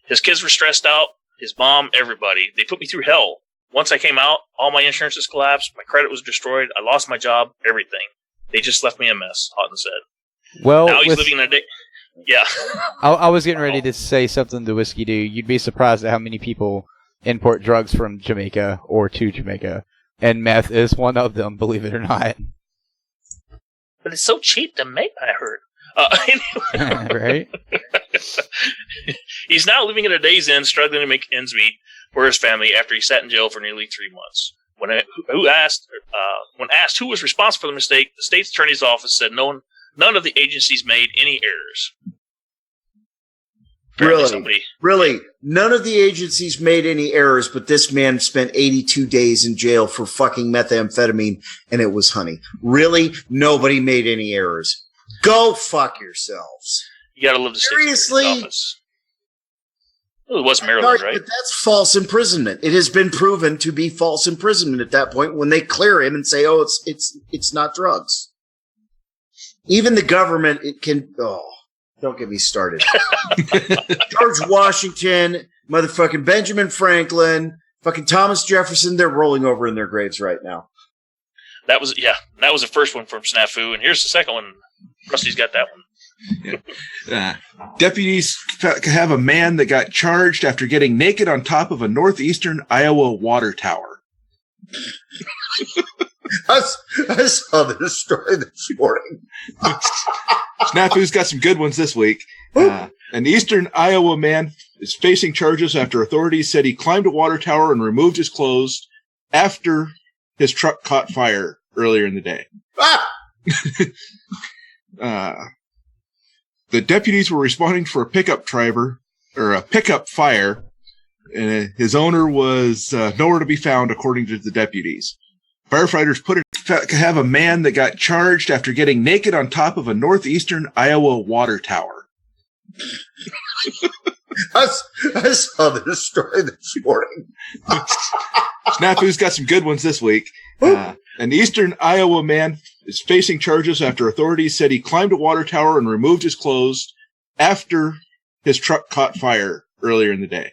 His kids were stressed out, his mom, everybody. They put me through hell. Once I came out, all my insurances collapsed, my credit was destroyed, I lost my job, everything. They just left me a mess, Houghton said. Well, now he's living in a day. Yeah. I was getting ready to say something to Whiskey Dude. You'd be surprised at how many people import drugs from Jamaica or to Jamaica. And meth is one of them, believe it or not. But it's so cheap to make, I heard. Right? He's now living at a day's end, struggling to make ends meet for his family after he sat in jail for nearly 3 months. When asked who was responsible for the mistake, the state's attorney's office said none of the agencies made any errors. Really? None of the agencies made any errors, but this man spent 82 days in jail for fucking methamphetamine, and it was honey. Really? Nobody made any errors. Go fuck yourselves. You gotta love the state's attorney's office. Well, it was Maryland, Sorry, right? but that's false imprisonment. It has been proven to be false imprisonment at that point when they clear him and say, "Oh, it's not drugs." Even the government, don't get me started. George Washington, motherfucking Benjamin Franklin, fucking Thomas Jefferson, they're rolling over in their graves right now. That was the first one from Snafu, and here's the second one. Rusty's got that one. Yeah. Deputies have a man that got charged after getting naked on top of a northeastern Iowa water tower. I saw this story this morning. Snafu's got some good ones this week. An eastern Iowa man is facing charges after authorities said he climbed a water tower and removed his clothes after his truck caught fire earlier in the day. The deputies were responding for a pickup fire, and his owner was nowhere to be found, according to the deputies. Firefighters have a man that got charged after getting naked on top of a northeastern Iowa water tower. I saw this story this morning. Snafu's got some good ones this week. An eastern Iowa man is facing charges after authorities said he climbed a water tower and removed his clothes after his truck caught fire earlier in the day.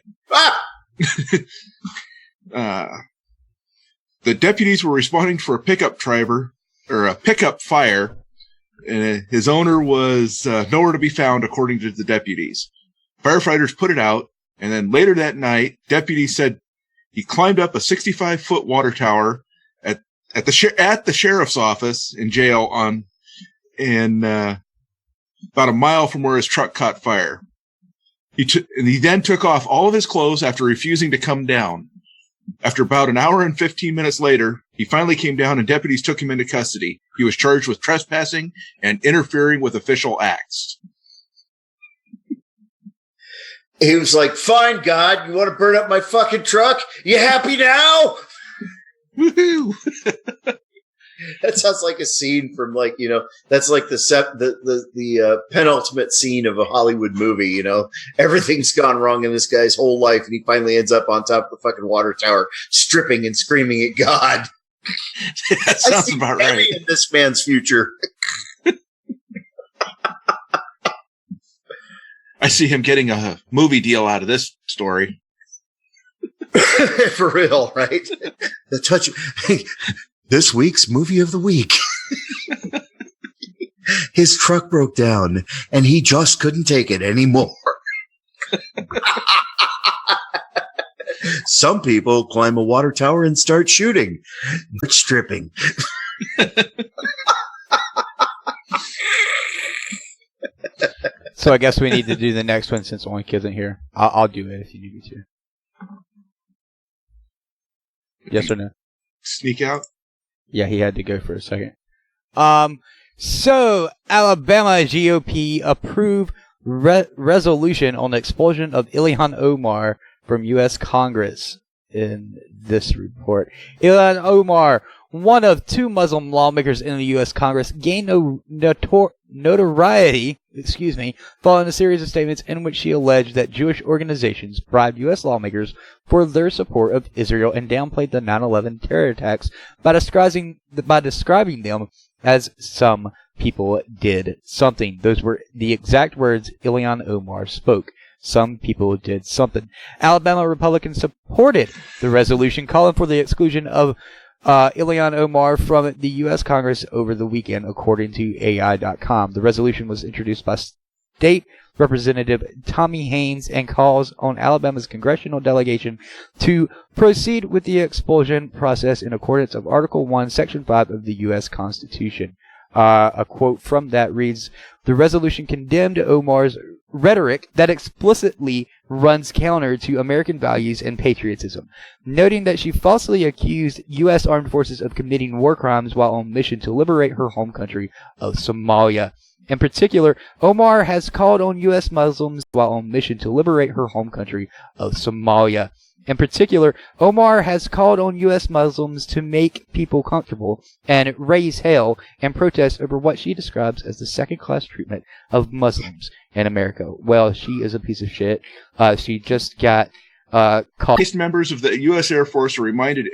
The deputies were responding for a pickup fire, and his owner was nowhere to be found, according to the deputies. Firefighters put it out, and then later that night, deputies said he climbed up a 65-foot water tower at the sheriff's office in jail about a mile from where his truck caught fire. He then took off all of his clothes after refusing to come down. After about an hour and 15 minutes later, he finally came down and deputies took him into custody. He was charged with trespassing and interfering with official acts. He was like, "Fine, God, you want to burn up my fucking truck? You happy now?" Woohoo! That sounds like a scene from that's like the penultimate scene of a Hollywood movie. Everything's gone wrong in this guy's whole life, and he finally ends up on top of the fucking water tower, stripping and screaming at God. That sounds about right. In this man's future. I see him getting a movie deal out of this story. For real, right? The touch. This week's movie of the week. His truck broke down, and he just couldn't take it anymore. Some people climb a water tower and start shooting, but stripping. So I guess we need to do the next one since Oink isn't here. I'll do it if you need me to. Yes or no? Sneak out? Yeah, he had to go for a second. So Alabama GOP approve resolution on the expulsion of Ilhan Omar from U.S. Congress in this report. Ilhan Omar, one of two Muslim lawmakers in the U.S. Congress, gained notoriety, following a series of statements in which she alleged that Jewish organizations bribed U.S. lawmakers for their support of Israel and downplayed the 9/11 terror attacks by describing them as some people did something. Those were the exact words Ilhan Omar spoke. Some people did something. Alabama Republicans supported the resolution calling for the exclusion of Ilhan Omar from the U.S. Congress over the weekend, according to AI.com. The resolution was introduced by State Representative Tommy Haynes and calls on Alabama's congressional delegation to proceed with the expulsion process in accordance of Article 1, Section 5 of the U.S. Constitution. A quote from that reads, "The resolution condemned Omar's rhetoric that explicitly runs counter to American values and patriotism, noting that she falsely accused U.S. armed forces of committing war crimes while on mission to liberate her home country of Somalia. In particular, Omar has called on U.S. Muslims while on mission to liberate her home country of Somalia. In particular, Omar has called on U.S. Muslims to make people comfortable and raise hell and protest over what she describes as the second-class treatment of Muslims in America." Well, she is a piece of shit. She just got called. Members of the U.S. Air Force are reminding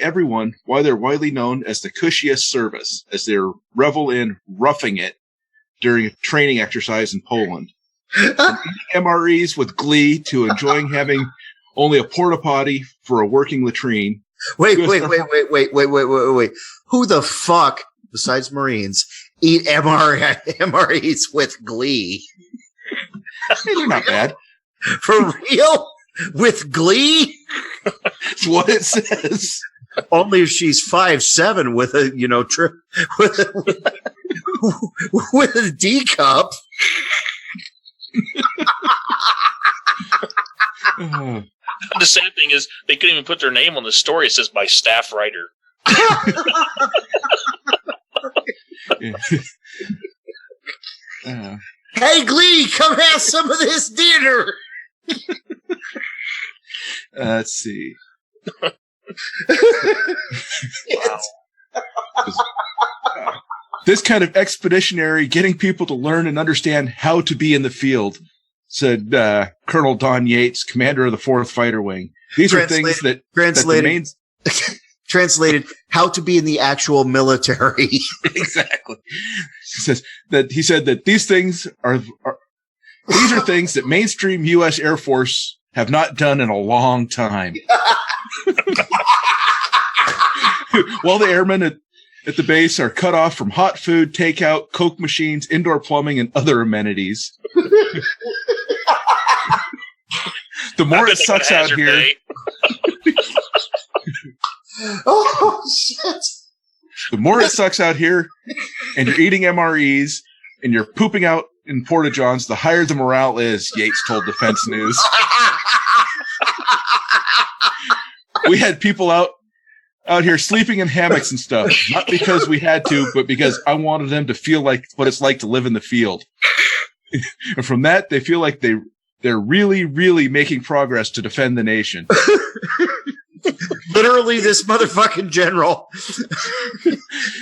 everyone why they're widely known as the cushiest service, as they revel in roughing it during a training exercise in Poland. From MREs with glee to enjoying having only a porta potty for a working latrine. Wait. Who the fuck, besides Marines, eat MREs with glee? They're not bad. For real? With glee? That's what it says. Only if she's 5'7" with a, with a D cup. The sad thing is they couldn't even put their name on the story. It says by staff writer. Hey, Glee, come have some of this dinner. Let's see. This kind of expeditionary, getting people to learn and understand how to be in the field, said Colonel Don Yates, commander of the 4th Fighter Wing. These are things that translated, how to be in the actual military. Exactly. He said that these things are things that mainstream U.S. Air Force have not done in a long time. While the airmen at the base are cut off from hot food, takeout, Coke machines, indoor plumbing, and other amenities. The more it sucks out here. Oh, shit. The more it sucks out here, and you're eating MREs, and you're pooping out in Porta-Johns, the higher the morale is, Yates told Defense News. We had people out here sleeping in hammocks and stuff, not because we had to, but because I wanted them to feel like what it's like to live in the field. And from that, they feel like they're really, really making progress to defend the nation. Literally, this motherfucking general.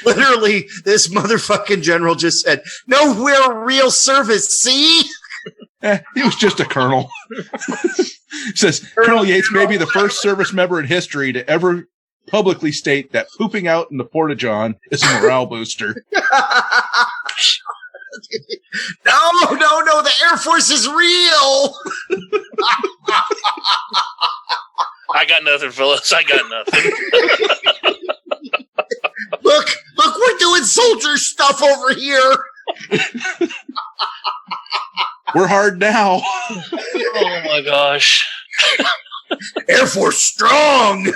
Literally, this motherfucking general just said, "No, we're real service. See." He was just a colonel. Says Colonel Yates may be the first service member in history to ever publicly state that pooping out in the Porta-John is a morale booster. No, the Air Force is real. I got nothing, Phyllis. I got nothing. Look, we're doing soldier stuff over here. We're hard now. Oh my gosh. Air Force strong.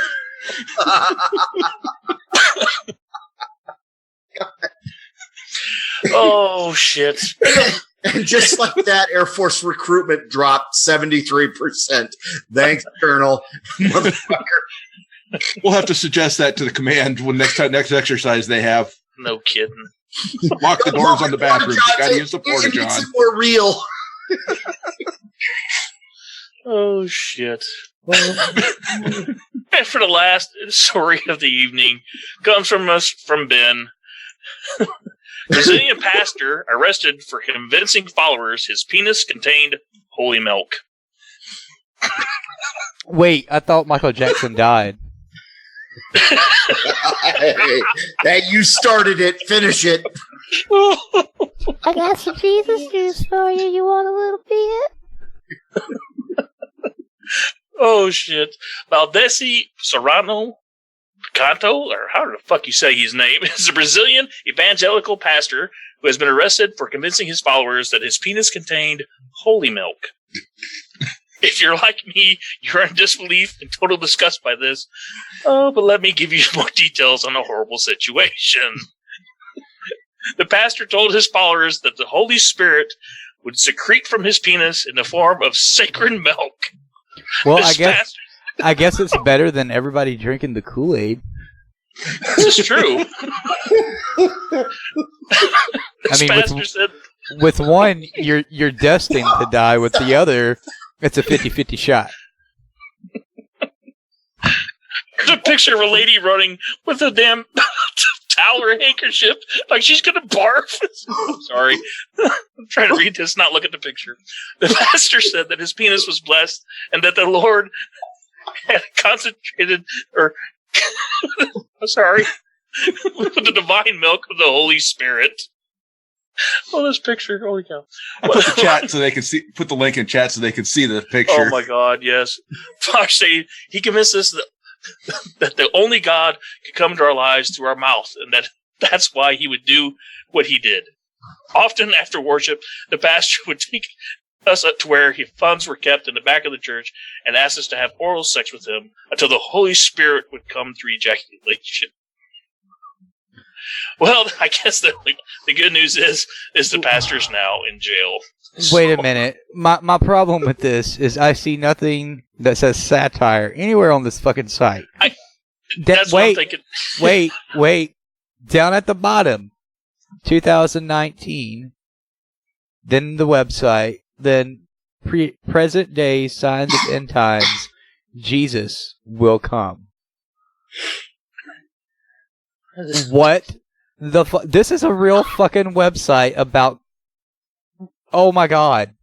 Oh shit. And just like that, Air Force recruitment dropped 73%. Thanks, Colonel. Motherfucker. We'll have to suggest that to the command when next exercise they have. No kidding. Lock the doors on the bathrooms. You gotta use the Porta-John. It's more real. Oh shit. And for the last story of the evening, comes from Ben. Brazilian pastor arrested for convincing followers his penis contained holy milk. Wait, I thought Michael Jackson died. That you started it, finish it. I got some Jesus juice for you. You want a little bit? Oh shit. Valdeci Serrano Canto, or how the fuck you say his name, is a Brazilian evangelical pastor who has been arrested for convincing his followers that his penis contained holy milk. If you're like me, you're in disbelief and total disgust by this. Oh, but let me give you more details on a horrible situation. The pastor told his followers that the Holy Spirit would secrete from his penis in the form of sacred milk. Well, I guess it's better than everybody drinking the Kool-Aid. This is true. I mean, with one, you're destined to die. With the other, it's a 50-50 shot. There's a picture of a lady running with a damn towel or handkerchief like she's going to barf. I'm sorry. I'm trying to read this, not look at the picture. The pastor said that his penis was blessed and that the Lord had concentrated, or I'm sorry, with the divine milk of the Holy Spirit. Oh, this picture! Holy cow! I put the chat so they can see. Put the link in chat so they can see the picture. Oh my God! Yes, Fox say he convinced us that the only God could come into our lives through our mouth, and that's why he would do what he did. Often after worship, the pastor would take us up to where funds were kept in the back of the church and ask us to have oral sex with him until the Holy Spirit would come through ejaculation. Well, I guess the good news is the pastor's now in jail. Wait a minute. My problem with this is I see nothing that says satire anywhere on this fucking site. That's what I'm thinking. Wait. Down at the bottom, 2019, then the website, then present day signs of end times, Jesus will come. What the fuck? This is a real fucking website about. Oh my God.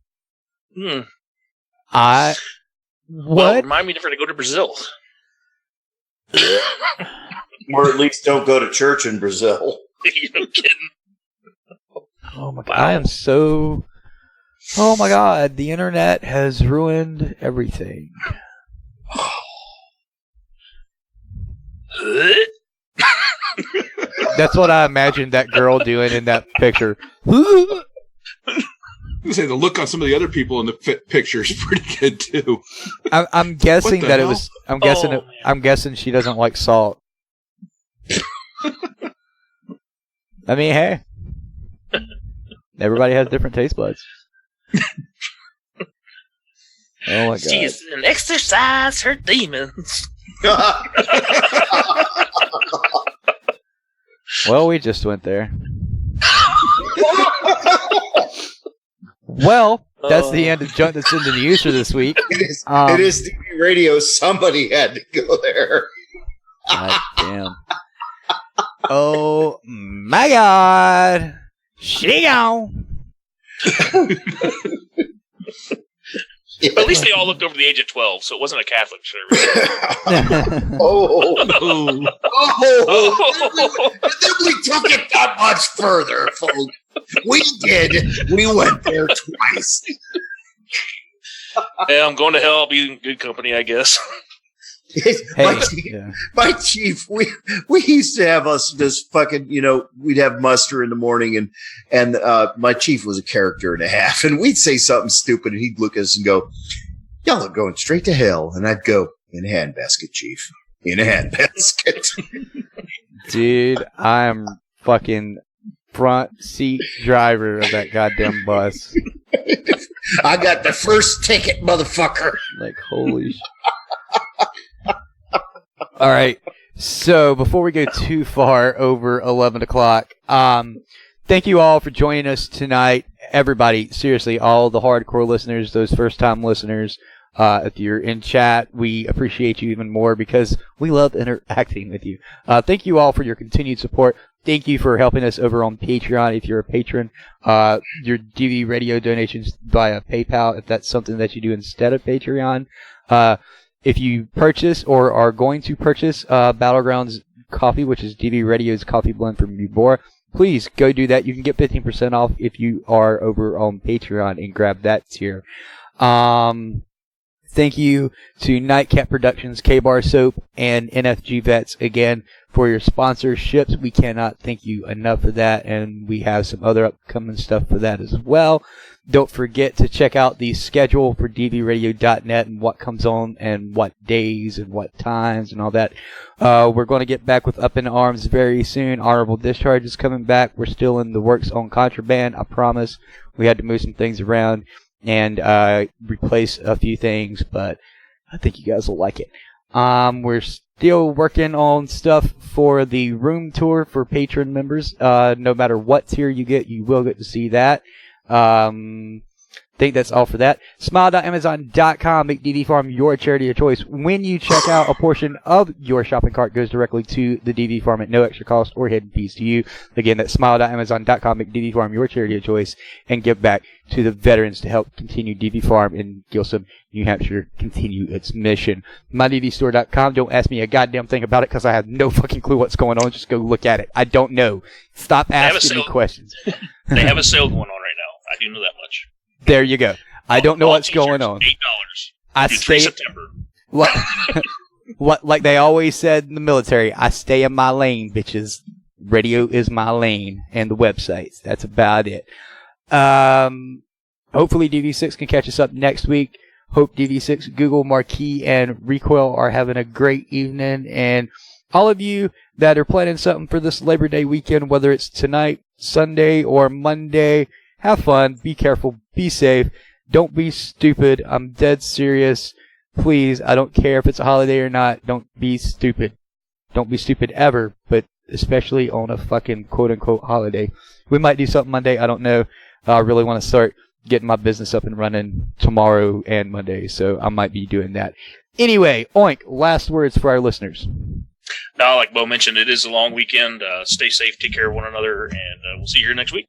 Well, What? remind me never to go to Brazil. Or at least don't go to church in Brazil. You're kidding. Oh my God. I am so. Oh my God. The internet has ruined everything. That's what I imagined that girl doing in that picture. I say the look on some of the other people in the picture is pretty good too. I'm guessing that hell? it was. I'm guessing she doesn't like salt. I mean, hey, everybody has different taste buds. Oh my God! She's an exercise her demons. Well, we just went there. Well, that's the end of Junk That's in the News for this week. It is DV Radio. Somebody had to go there. God damn. Oh my God. She gone. But at least they all looked over the age of 12, so it wasn't a Catholic service. Oh. Then we took it that much further, folks. We did. We went there twice. Yeah, I'm going to hell. I'll be in good company, I guess. My chief, we used to have us just fucking, we'd have muster in the morning, and my chief was a character and a half, and we'd say something stupid, and he'd look at us and go, "Y'all are going straight to hell," and I'd go, "In a handbasket, chief, in a handbasket." Dude, I'm fucking front seat driver of that goddamn bus. I got the first ticket, motherfucker. Like, holy shit. All right. So before we go too far over 11 o'clock, thank you all for joining us tonight. Everybody, seriously, all the hardcore listeners, those first-time listeners, if you're in chat, we appreciate you even more because we love interacting with you. Thank you all for your continued support. Thank you for helping us over on Patreon. If you're a patron, your DV radio donations via PayPal, if that's something that you do instead of Patreon. If you purchase or are going to purchase Battlegrounds coffee, which is DV Radio's coffee blend from Mubora, please go do that. You can get 15% off if you are over on Patreon and grab that tier. Thank you to Nightcap Productions, K-Bar Soap, and NFG Vets again for your sponsorships. We cannot thank you enough for that, and we have some other upcoming stuff for that as well. Don't forget to check out the schedule for dvradio.net and what comes on and what days and what times and all that. We're going to get back with Up in Arms very soon. Honorable Discharge is coming back. We're still in the works on Contraband, I promise. We had to move some things around and replace a few things, but I think you guys will like it. We're still working on stuff for the room tour for patron members. No matter what tier you get, you will get to see that. I think that's all for that. Smile.amazon.com. Make DV Farm your charity of choice. When you check out, a portion of your shopping cart goes directly to the DV Farm at no extra cost or hidden fees to you. Again, that's smile.amazon.com. Make DV Farm your charity of choice and give back to the veterans to help continue DV Farm in Gilsum, New Hampshire, continue its mission. MyDVStore.com. Don't ask me a goddamn thing about it because I have no fucking clue what's going on. Just go look at it. I don't know. Stop asking me questions. They have a sale going on right now. I do know that much. There you go. I don't know what's going on. $8. I stay stay September. like they always said in the military, I stay in my lane, bitches. Radio is my lane, and the websites. That's about it. Hopefully DV6 can catch us up next week. Hope DV6, Google, Marquee, and Recoil are having a great evening. And all of you that are planning something for this Labor Day weekend, whether it's tonight, Sunday, or Monday, have fun. Be careful. Be safe. Don't be stupid. I'm dead serious. Please, I don't care if it's a holiday or not. Don't be stupid. Don't be stupid ever, but especially on a fucking quote-unquote holiday. We might do something Monday. I don't know. I really want to start getting my business up and running tomorrow and Monday, so I might be doing that. Anyway, Oink, last words for our listeners. Now, like Bo mentioned, it is a long weekend. Stay safe, take care of one another, and we'll see you here next week.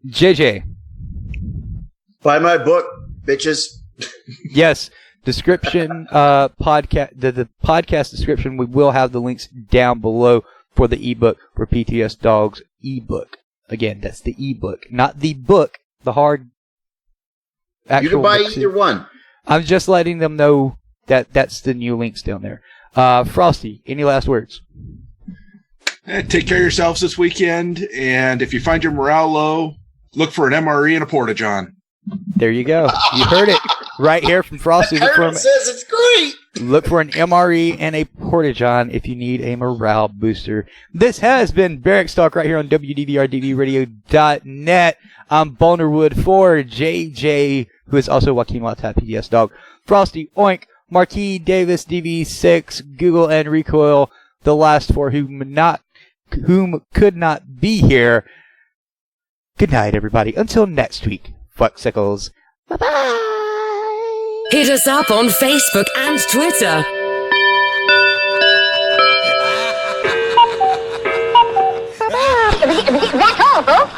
JJ. Buy my book, bitches. Yes. Description, podcast, the podcast description, we will have the links down below for the ebook for PTSDog's ebook. Again, that's the ebook, not the book, the hard actual. You can buy books. either one. I'm just letting them know that that's the new links down there. Frosty, any last words? Take care of yourselves this weekend, and if you find your morale low, look for an MRE and a Porta-John. There you go. You heard it right here from Frosty. Aaron says it's great. Look for an MRE and a Porta-John if you need a morale booster. This has been Barracks Talk right here on WDVRDVRadio.net. I'm Bonerwood for JJ, who is also Joaquin Latat, PTSDog, Frosty, Oink, Marquis, Davis, DV6, Google, and Recoil, the last four whom could not be here. Good night, everybody. Until next week. Fucksicles. Hit us up on Facebook and Twitter. That's all, folks.